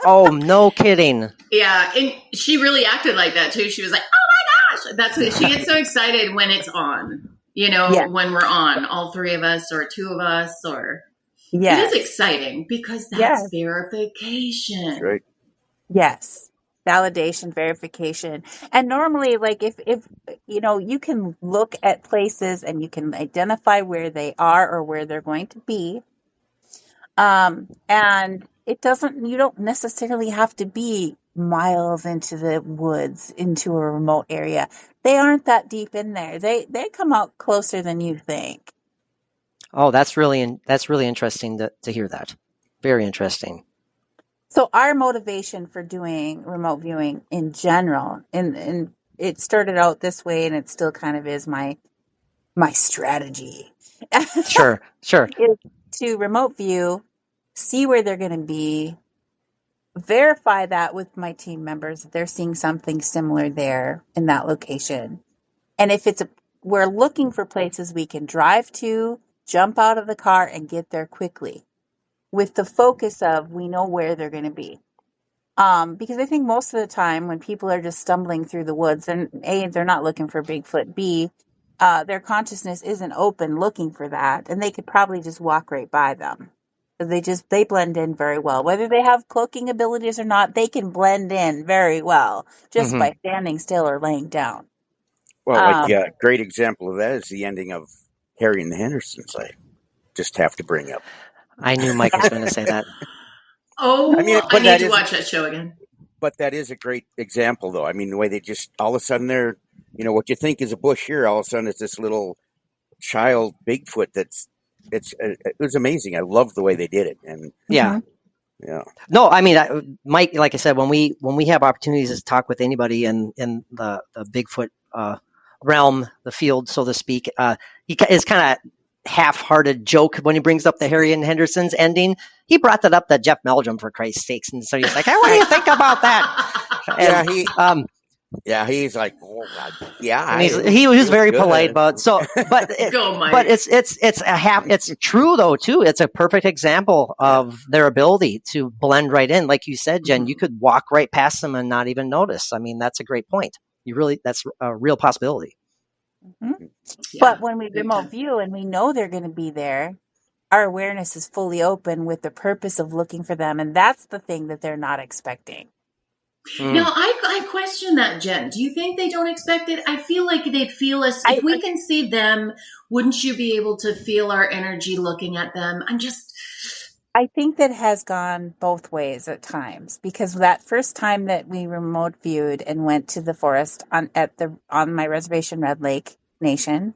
Oh, no kidding. Yeah, and she really acted like that too. She was like, "Oh my gosh!" That's what she gets so excited when it's on. When we're on, all 3 of us or 2 of us, or. It is exciting because that's verification. That's right. Yes. Validation, verification. And normally, like if you can look at places and you can identify where they are or where they're going to be. And you don't necessarily have to be miles into the woods, into a remote area. They aren't that deep in there. They come out closer than you think. Oh, that's really interesting to hear that. Very interesting. So our motivation for doing remote viewing in general, and it started out this way, and it still kind of is my strategy. Sure. Is to remote view, see where they're going to be, verify that with my team members if they're seeing something similar there in that location. And if we're looking for places we can drive to, jump out of the car and get there quickly with the focus of we know where they're going to be. Because I think most of the time when people are just stumbling through the woods, and A, they're not looking for Bigfoot, B, their consciousness isn't open looking for that, and they could probably just walk right by them. They blend in very well. Whether they have cloaking abilities or not, they can blend in very well just by standing still or laying down. Well, a great example of that is the ending of Harry and the Hendersons. I just have to bring up. I knew Mike was going to say that. I need to watch that show again. But that is a great example, though. I mean, the way they just all of a sudden they're, what you think is a bush here, all of a sudden it's this little child Bigfoot. It was amazing. I love the way they did it, and yeah. No, I mean, Mike, like I said, when we have opportunities to talk with anybody in the Bigfoot realm, the field, so to speak, he is kind of half-hearted joke when he brings up the Harry and Henderson's ending. He brought that up to Jeff Meldrum, for Christ's sakes, and so he's like, "Hey, what do you think about that?" And, he's like, "Oh, God, yeah." He was very polite, but it's true though too. It's a perfect example of their ability to blend right in, like you said, Jen. You could walk right past them and not even notice. I mean, that's a great point. That's a real possibility. Mm-hmm. Yeah, but when we remote view and we know they're going to be there, our awareness is fully open with the purpose of looking for them, and that's the thing that they're not expecting. Now, I question that, Jen. Do you think they don't expect it? I feel like they'd feel us. If we can see them, wouldn't you be able to feel our energy looking at them? I think that has gone both ways at times, because that first time that we remote viewed and went to the forest on my reservation, Red Lake Nation,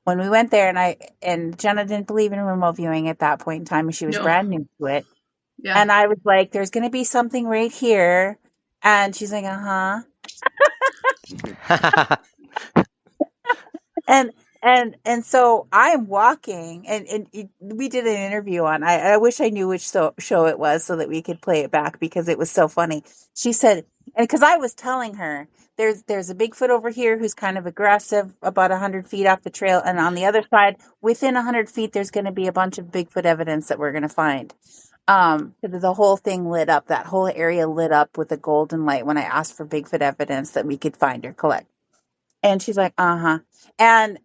when we went there, and Jenna didn't believe in remote viewing at that point in time, and she was brand new to it. Yeah. And I was like, "There's going to be something right here," and she's like, "Uh huh." And so I'm walking, and we did an interview on, I wish I knew which show it was so that we could play it back, because it was so funny. She said, and because I was telling her, there's a Bigfoot over here who's kind of aggressive about 100 feet off the trail. And on the other side, within 100 feet, there's going to be a bunch of Bigfoot evidence that we're going to find. The whole thing lit up, that whole area lit up with a golden light when I asked for Bigfoot evidence that we could find or collect. And she's like, "Uh-huh." And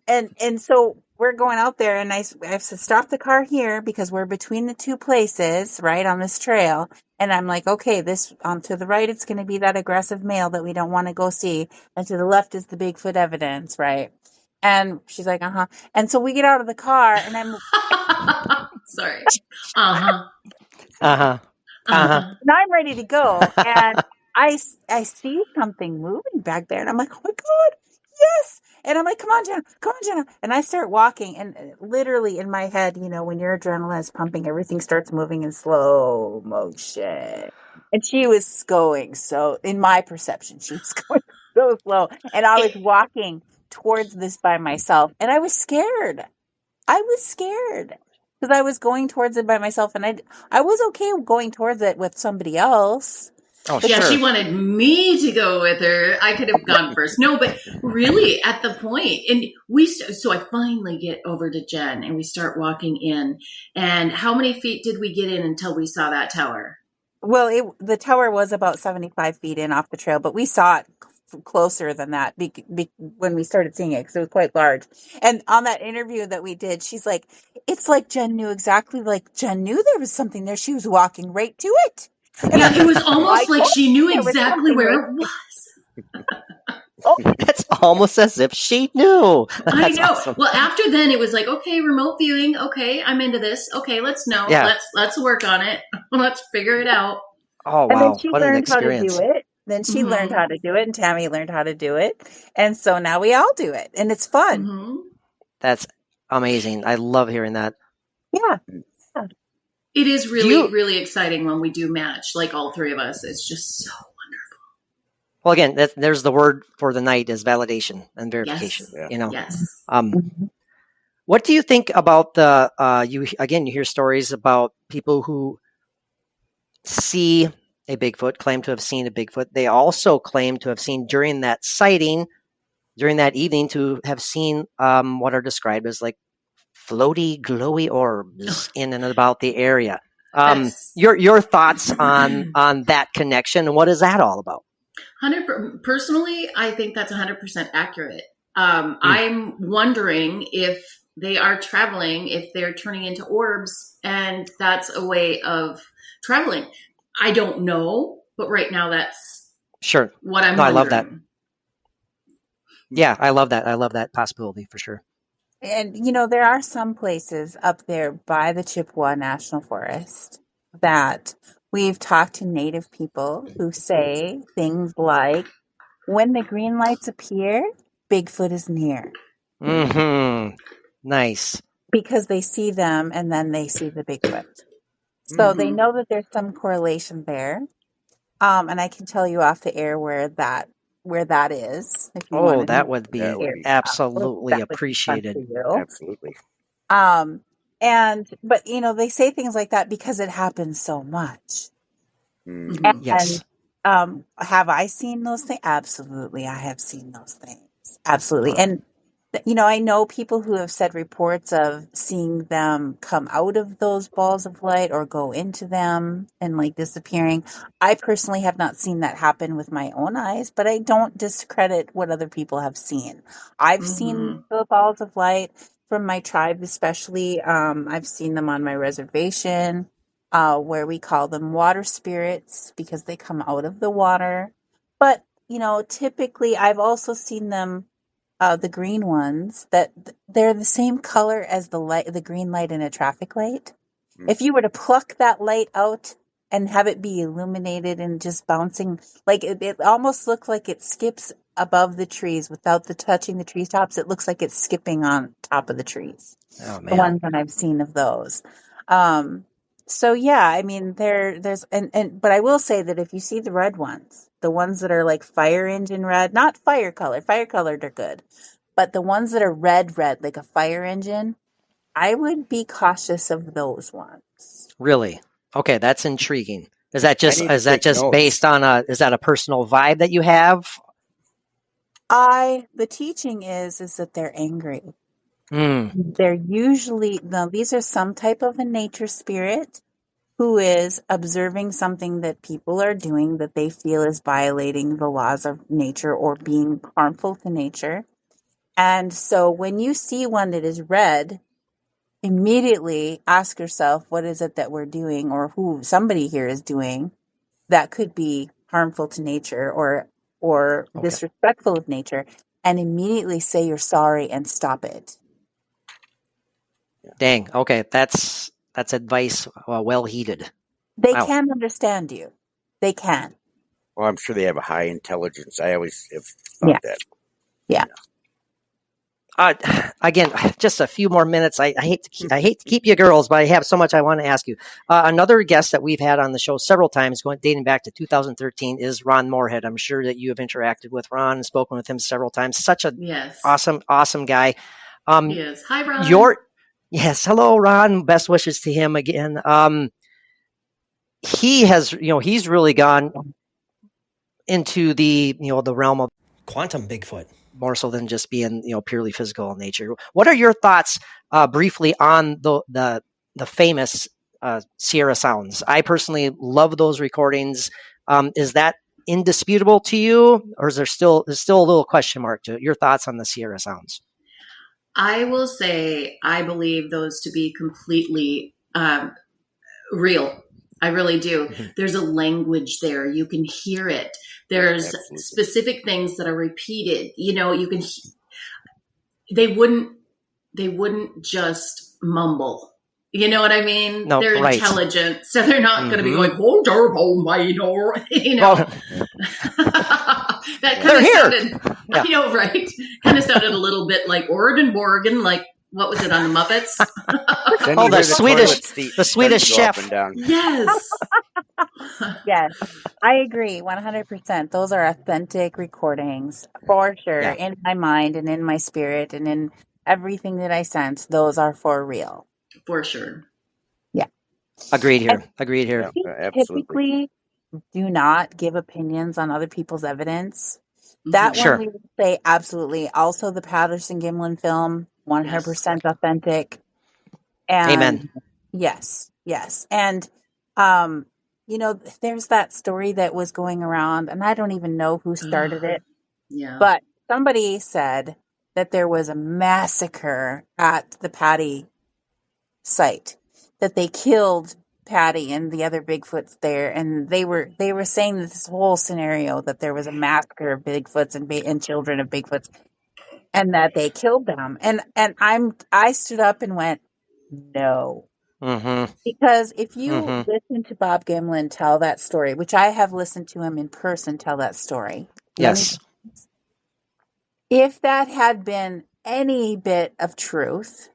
so we're going out there, and I said, "Stop the car here, because we're between the two places, right, on this trail." And I'm like, "Okay, this to the right, it's going to be that aggressive male that we don't want to go see. And to the left is the Bigfoot evidence, right?" And she's like, "Uh-huh." And so we get out of the car, and I'm sorry. Uh-huh. Uh-huh. Uh-huh. And I'm ready to go. And I see something moving back there, and I'm like, "Oh my God, yes." And I'm like, come on, Jenna. And I start walking, and literally in my head, when your adrenaline is pumping, everything starts moving in slow motion. And she was going in my perception, she was going so slow. And I was walking towards this by myself, and I was scared. Because I was going towards it by myself, and I was okay going towards it with somebody else. Oh, yeah, sure. She wanted me to go with her. I could have gone first. No, but really at the point, and so I finally get over to Jen, and we start walking in. And how many feet did we get in until we saw that tower? Well, the tower was about 75 feet in off the trail, but we saw it closer than that when we started seeing it, because it was quite large. And on that interview that we did, she's like, "It's like Jen knew there was something there. She was walking right to it." And it was almost like she knew exactly where it was. It's almost as if she knew. I know. Awesome. Well, after then, it was like, okay, remote viewing. Okay, I'm into this. Okay, let's know. Yeah. Let's work on it. Let's figure it out. Oh, wow. And then she what learned an experience. how to do it. Then she learned how to do it, and Tammy learned how to do it. And so now we all do it, and it's fun. Mm-hmm. That's amazing. I love hearing that. Yeah. It is really, really exciting when we do match, like all three of us. It's just so wonderful. Well, again, there's the word for the night is validation and verification. Yes. Yes. What do you think about you hear stories about people who see a Bigfoot, claim to have seen a Bigfoot. They also claim to have seen during that sighting, during that evening, to have seen what are described as like floaty, glowy orbs in and about the area. Your thoughts on that connection, and what is that all about? Personally, I think that's 100% accurate. I'm wondering if they are traveling, if they're turning into orbs, and that's a way of traveling. I don't know, but right now that's sure what I'm no, wondering. I love that. Yeah, I love that. I love that possibility for sure. And, there are some places up there by the Chippewa National Forest that we've talked to Native people who say things like, when the green lights appear, Bigfoot is near. Mm-hmm. Nice. Because they see them and then they see the Bigfoot. So they know that there's some correlation there. And I can tell you off the air where that is. If you want to that would be absolutely appreciated. Absolutely. But they say things like that because it happens so much. Mm-hmm. Yes. Have I seen those things? Absolutely, I have seen those things. Absolutely, and I know people who have said reports of seeing them come out of those balls of light or go into them and like disappearing. I personally have not seen that happen with my own eyes, but I don't discredit what other people have seen. I've seen the balls of light from my tribe, especially. I've seen them on my reservation, where we call them water spirits because they come out of the water. But, typically I've also seen them, the green ones, that they're the same color as the green light in a traffic light. If you were to pluck that light out and have it be illuminated and just bouncing, like it almost looks like it skips above the trees without touching the treetops. It looks like it's skipping on top of the trees. Oh, man. The ones that I've seen of those. So yeah, I mean, there's but I will say that if you see the red ones, the ones that are like fire engine red, not fire colored are good, but the ones that are red, like a fire engine, I would be cautious of those ones. Really? Okay, that's intriguing. Is that just notes. based on is that a personal vibe that you have? The teaching is that they're angry. They're usually, these are some type of a nature spirit who is observing something that people are doing that they feel is violating the laws of nature or being harmful to nature. And so when you see one that is red, immediately ask yourself, what is it that we're doing or who somebody here is doing that could be harmful to nature or disrespectful of nature, and immediately say you're sorry and stop it. Dang. Okay, that's advice well heeded. They can understand you. They can. Well, I'm sure they have a high intelligence. I always have thought that. Yeah. Again, just a few more minutes. I hate to keep you girls, but I have so much I want to ask you. Another guest that we've had on the show several times, dating back to 2013, is Ron Moorhead. I'm sure that you have interacted with Ron and spoken with him several times. Such a awesome guy. He is. Hi, Ron. Yes, hello, Ron. Best wishes to him again. He has, he's really gone into the realm of quantum Bigfoot, more so than just being, purely physical in nature. What are your thoughts, briefly, on the famous Sierra Sounds? I personally love those recordings. Is that indisputable to you, or is there's still a little question mark to it? Your thoughts on the Sierra Sounds? I will say I believe those to be completely real. I really do. There's a language there. You can hear it. There's specific things that are repeated. You can. They wouldn't just mumble. You know what I mean? No, they're right. intelligent, so they're not going to be going, "Hold your home, my door." That kind of sounded. Yeah. I know, right? Kind of sounded a little bit like Morgan, like what was it on the Muppets? the Swedish chef. Yes. Yes, I agree 100%. Those are authentic recordings for sure. Yeah. In my mind and in my spirit and in everything that I sense, those are for real. For sure. Yeah. Agreed here. Yeah, absolutely. Typically, do not give opinions on other people's evidence. That Sure. one we would say absolutely. Also, the Patterson Gimlin film, 100% authentic. And Amen. yes. And, there's that story that was going around, and I don't even know who started it, Yeah. but somebody said that there was a massacre at the Patty site, that they killed Patty and the other Bigfoots there, and they were saying this whole scenario that there was a massacre of Bigfoots and children of Bigfoots, and that they killed them. And I stood up and went, no. Mm-hmm. Because if you Mm-hmm. listen to Bob Gimlin tell that story, which I have listened to him in person tell that story, Yes. if that had been any bit of truth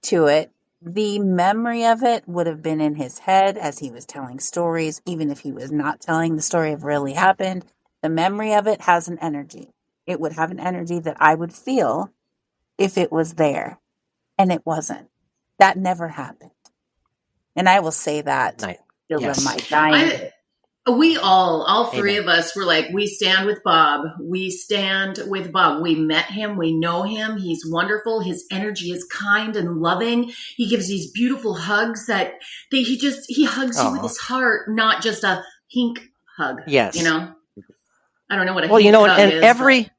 to it, the memory of it would have been in his head as he was telling stories, even if he was not telling the story of really happened. The memory of it has an energy. It would have an energy that I would feel if it was there, and it wasn't. That never happened. And I will say that till my dying day. We all three Amen. of us were like, we stand with Bob. We stand with Bob. We met him. We know him. He's wonderful. His energy is kind and loving. He gives these beautiful hugs that he hugs you with his heart, not just a hink hug. Yes. I don't know what a well, hink hug and is.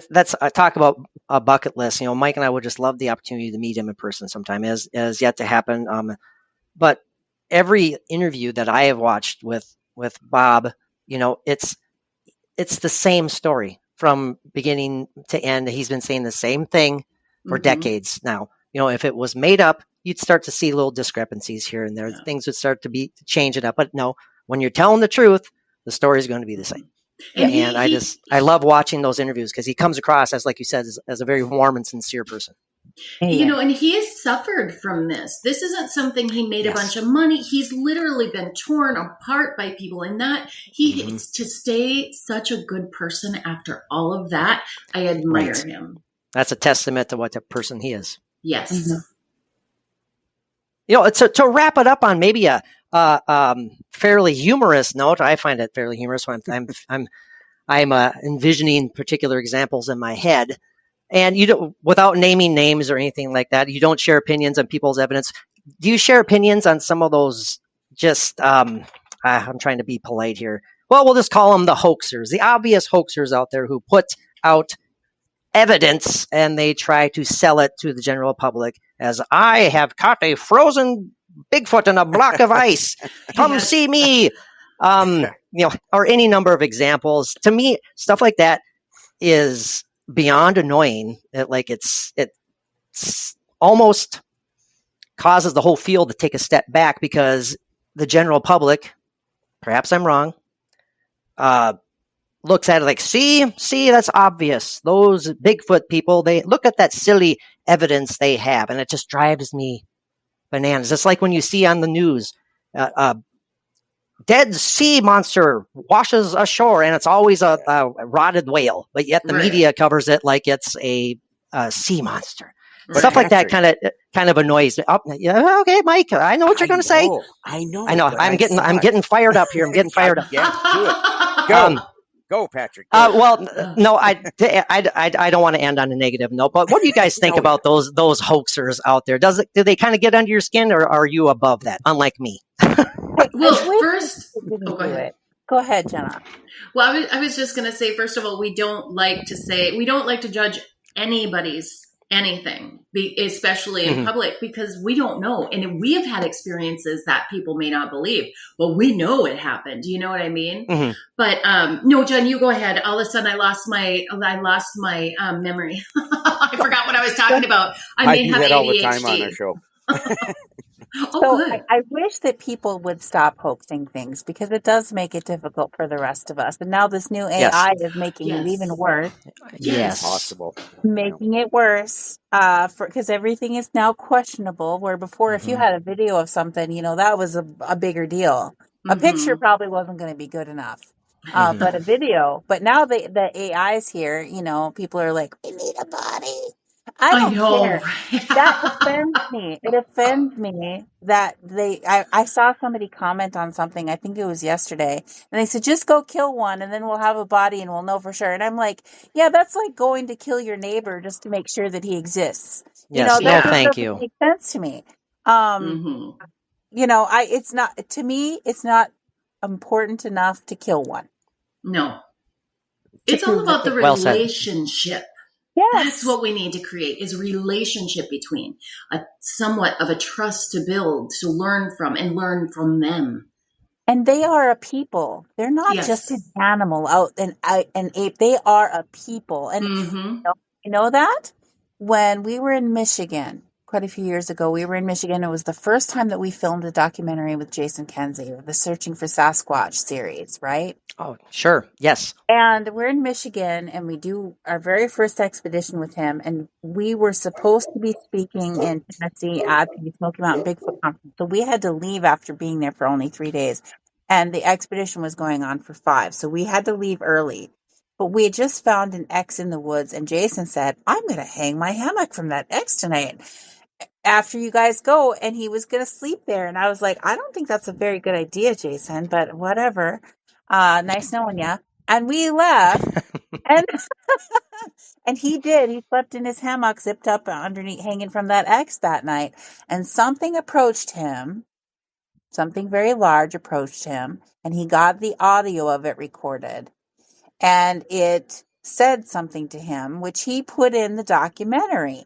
that's I talk about a bucket list. Mike and I would just love the opportunity to meet him in person sometime, as yet to happen. But every interview that I have watched with Bob, it's the same story from beginning to end. He's been saying the same thing for decades now. If it was made up, you'd start to see little discrepancies here and there. Yeah. Things would start to change it up. But no, when you're telling the truth, the story is going to be the same. And I love watching those interviews because he comes across as, like you said, as a very warm and sincere person. And he has suffered from this. This isn't something he made a bunch of money. He's literally been torn apart by people, and that to stay such a good person after all of that, I admire him. That's a testament to what a person he is. Yes. To wrap it up on maybe a fairly humorous note, I find it fairly humorous when I'm envisioning particular examples in my head. And without naming names or anything like that, you don't share opinions on people's evidence. Do you share opinions on some of those? I'm trying to be polite here. Well, we'll just call them the hoaxers, the obvious hoaxers out there who put out evidence and they try to sell it to the general public as, I have caught a frozen Bigfoot in a block of ice. Come see me. Or any number of examples. To me, stuff like that is beyond annoying. It's almost causes the whole field to take a step back because the general public, perhaps I'm wrong, looks at it like, see, that's obvious. Those Bigfoot people, they look at that silly evidence they have, and it just drives me bananas. It's like when you see on the news, dead sea monster washes ashore, and it's always a rotted whale, but yet the media covers it like it's a sea monster. But stuff like that kind of annoys me. Okay, Mike, I know what you're going to say. I know. I'm getting fired up here. I'm getting fired up. Yeah, do it. Go, Patrick. No, I don't want to end on a negative note. But what do you guys think about those hoaxers out there? Do they kind of get under your skin, or are you above that? Unlike me. Well, first, go ahead, Jenna. Well, I was just going to say, first of all, we don't like to judge anybody's anything, especially in public, because we don't know. And we have had experiences that people may not believe. Well, we know it happened. You know what I mean? Mm-hmm. But no, Jen, you go ahead. All of a sudden, I lost my memory. I forgot what I was talking about. I may have ADHD. All the time on our show. I wish that people would stop hoaxing things because it does make it difficult for the rest of us. And now this new AI is making it even worse. Yes, possible. Making it worse because everything is now questionable. Where before, if you had a video of something, that was a bigger deal. A picture probably wasn't going to be good enough, but a video. But now the AI's here. People are like, we need a body. I I don't know. care. That offends me. It offends me that I saw somebody comment on something, I think it was yesterday, and they said, just go kill one and then we'll have a body and we'll know for sure. And I'm like, yeah, that's like going to kill your neighbor just to make sure that he exists. Yes, no That just thank doesn't you. make sense to me. Um, it's not, to me, it's not important enough to kill one. No. To It's all prove that about the Well said. relationship. Yes. That's what we need to create, is a relationship between somewhat of a trust to build, to learn from them. And they are a people. They're not just an animal out and ape. They are a people. And you know that? When we were in Michigan, quite a few years ago, we were in Michigan. It was the first time that we filmed a documentary with Jason Kenzie, the Searching for Sasquatch series, right? Oh, sure. Yes. And we're in Michigan, and we do our very first expedition with him. And we were supposed to be speaking in Tennessee at the Smoky Mountain Bigfoot Conference. So we had to leave after being there for only 3 days. And the expedition was going on for 5. So we had to leave early. But we had just found an X in the woods. And Jason said, I'm going to hang my hammock from that X tonight after you guys go. And he was going to sleep there. And I was like, I don't think that's a very good idea, Jason, but whatever. Nice knowing you. And we left, and and he did. He slept in his hammock, zipped up underneath, hanging from that X that night. And something approached him. Something very large approached him, and he got the audio of it recorded. And it said something to him, which he put in the documentary.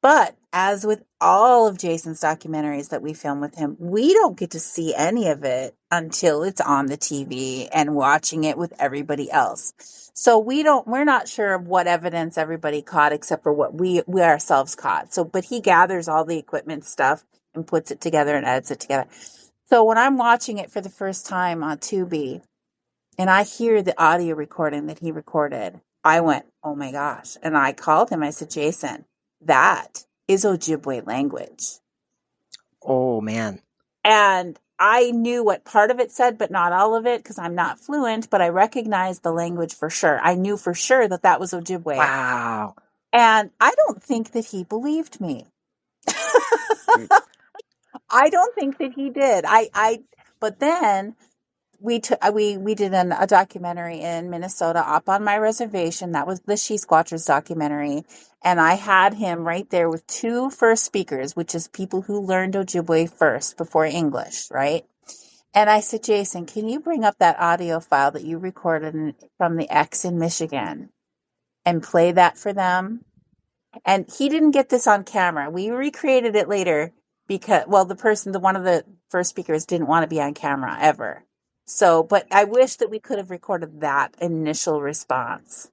But as with all of Jason's documentaries that we film with him, we don't get to see any of it until it's on the TV and watching it with everybody else. So we're not sure of what evidence everybody caught except for what we ourselves caught. So, but he gathers all the equipment stuff and puts it together and edits it together. So when I'm watching it for the first time on Tubi and I hear the audio recording that he recorded, I went, oh my gosh. And I called him. I said, Jason, that is Ojibwe language. Oh, man. And I knew what part of it said, but not all of it, because I'm not fluent, but I recognized the language for sure. I knew for sure that that was Ojibwe. Wow. And I don't think that he believed me. I don't think that he did. But then we did a documentary in Minnesota up on my reservation. That was the SHE-Squatchers documentary. And I had him right there with 2 first speakers, which is people who learned Ojibwe first before English, right? And I said, Jason, can you bring up that audio file that you recorded from the X in Michigan and play that for them? And he didn't get this on camera. We recreated it later because, well, one of the first speakers didn't want to be on camera ever. So, but I wish that we could have recorded that initial response,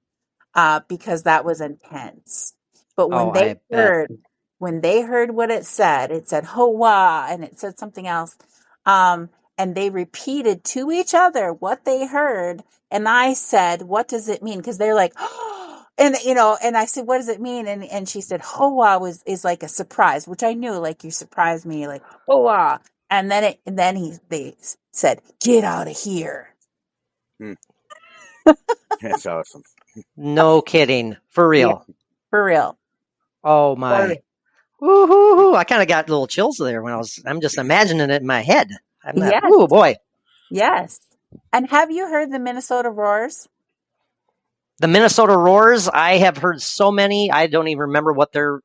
because that was intense. But when they heard what it said "hoa" and it said something else, and they repeated to each other what they heard. And I said, "What does it mean?" Because they're like, oh, and I said, "What does it mean?" And she said, "Hoa" is like a surprise, which I knew, like you surprised me, like "Hoa." And then they said, "Get out of here." That's awesome. No kidding. For real. Yeah, for real. Oh, my. Woo-hoo-hoo. I kind of got little chills there I'm just imagining it in my head. Yes. Oh, boy. Yes. And have you heard the Minnesota roars? The Minnesota roars, I have heard so many, I don't even remember what they're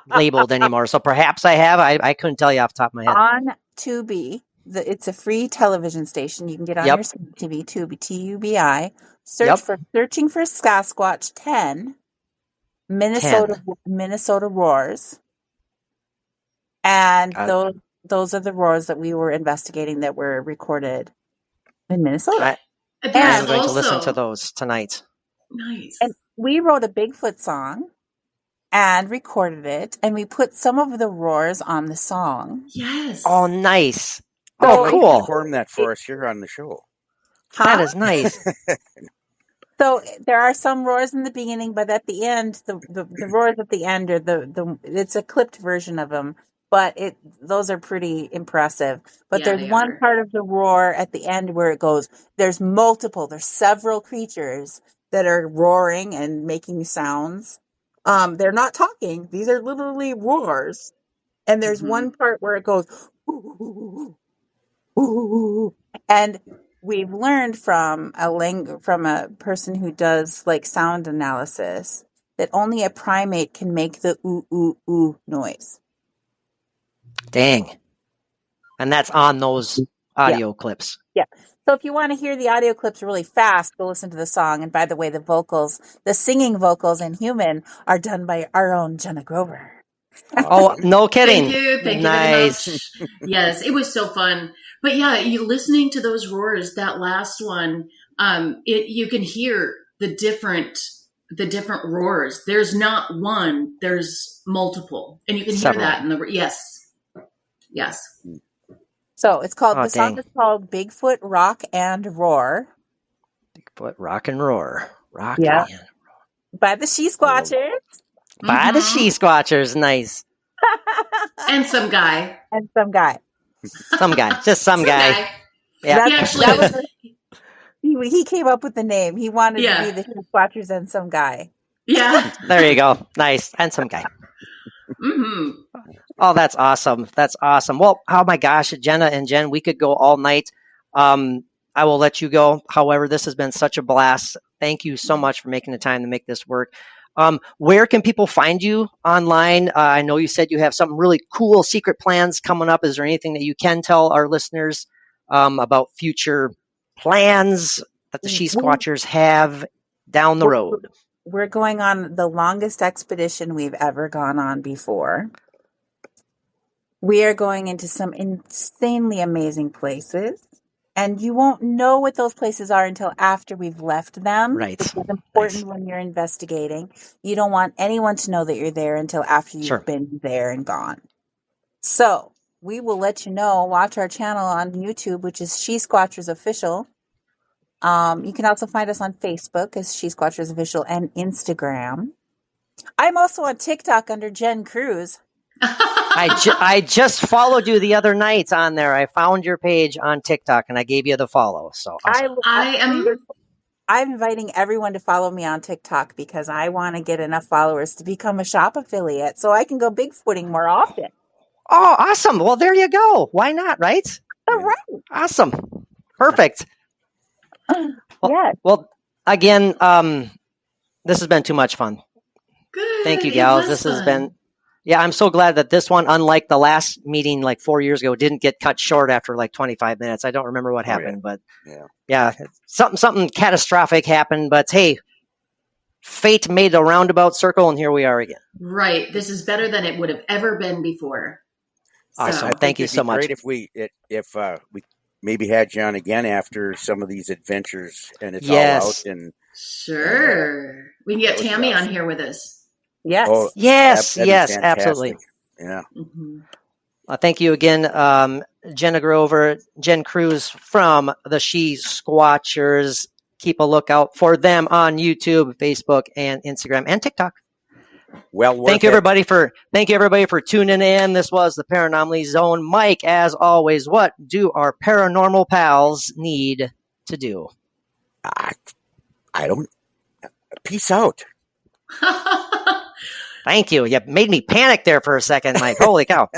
labeled anymore. So perhaps I have. I couldn't tell you off the top of my head. On Tubi, it's a free television station. You can get on your TV, Tubi, Tubi. Searching for Sasquatch 10, Minnesota roars. And those are the roars that we were investigating that were recorded in Minnesota. I'm going to listen to those tonight. Nice. And we wrote a Bigfoot song and recorded it, and we put some of the roars on the song. Yes. Oh, nice. So, cool. Perform that for us here on the show. Huh? That is nice. So there are some roars in the beginning, but at the end, the roars at the end are it's a clipped version of them, but those are pretty impressive. But there's one part of the roar at the end where it goes, there's several creatures that are roaring and making sounds They're not talking. These are literally roars. And there's one part where it goes, ooh, ooh, ooh. And we've learned from a person who does like sound analysis that only a primate can make the ooh, ooh, ooh noise. Dang. And that's on those audio clips. Yeah. So if you want to hear the audio clips really fast, go listen to the song. And by the way, the singing vocals in human are done by our own Jena Grover. Oh, no kidding. Thank you. Thank nice. you very much. Yes, it was so fun. But yeah, you listening to those roars, that last one, you can hear the different roars. There's not one, there's multiple. And you can hear that in the yes. So it's called the song is called Bigfoot Rock and Roar. Bigfoot Rock and Roar. Rock yeah. and roar. By the SHE-Squatchers. By the SHE-Squatchers, nice. And some guy. Just some guy. Yeah. He came up with the name. He wanted to be the SHE-Squatchers and some guy. Yeah. There you go. Nice. And some guy. Oh, that's awesome. That's awesome. Well, oh my gosh, Jena and Jen, we could go all night. I will let you go. However, this has been such a blast. Thank you so much for making the time to make this work. Where can people find you online? I know you said you have some really cool secret plans coming up. Is there anything that you can tell our listeners about future plans that the SHE-Squatchers have down the road? We're going on the longest expedition we've ever gone on before. We are going into some insanely amazing places. And you won't know what those places are until after we've left them. Right. Which is important when you're investigating. You don't want anyone to know that you're there until after you've been there and gone. So we will let you know. Watch our channel on YouTube, which is SHE-Squatchers Official. You can also find us on Facebook as SHE-Squatchers Official and Instagram. I'm also on TikTok under Jen Kruse. I just followed you the other night on there. I found your page on TikTok and I gave you the follow. So awesome. I'm inviting everyone to follow me on TikTok because I want to get enough followers to become a shop affiliate so I can go Bigfooting more often. Oh, awesome. Well, there you go. Why not, right? All right. Awesome. Perfect. Well, again, this has been too much fun. Good. Thank you, gals. This has been... Yeah, I'm so glad that this one, unlike the last meeting like 4 years ago, didn't get cut short after like 25 minutes. I don't remember what happened, but something catastrophic happened. But hey, fate made a roundabout circle, and here we are again. Right. This is better than it would have ever been before. Awesome. Thank you so much. Great if we maybe had you on again after some of these adventures, and it's all out. And sure, we can get Tammy on here with us. Yes. Oh, yes, absolutely. Yeah. Thank you again, Jena Grover, Jen Kruse from the SHE-Squatchers. Keep a lookout for them on YouTube, Facebook, and Instagram, and TikTok. Well, thank you everybody for tuning in. This was the Paranormally Zone. Mike, as always, what do our paranormal pals need to do? I don't. Peace out. Thank you. You made me panic there for a second, Mike. Holy cow.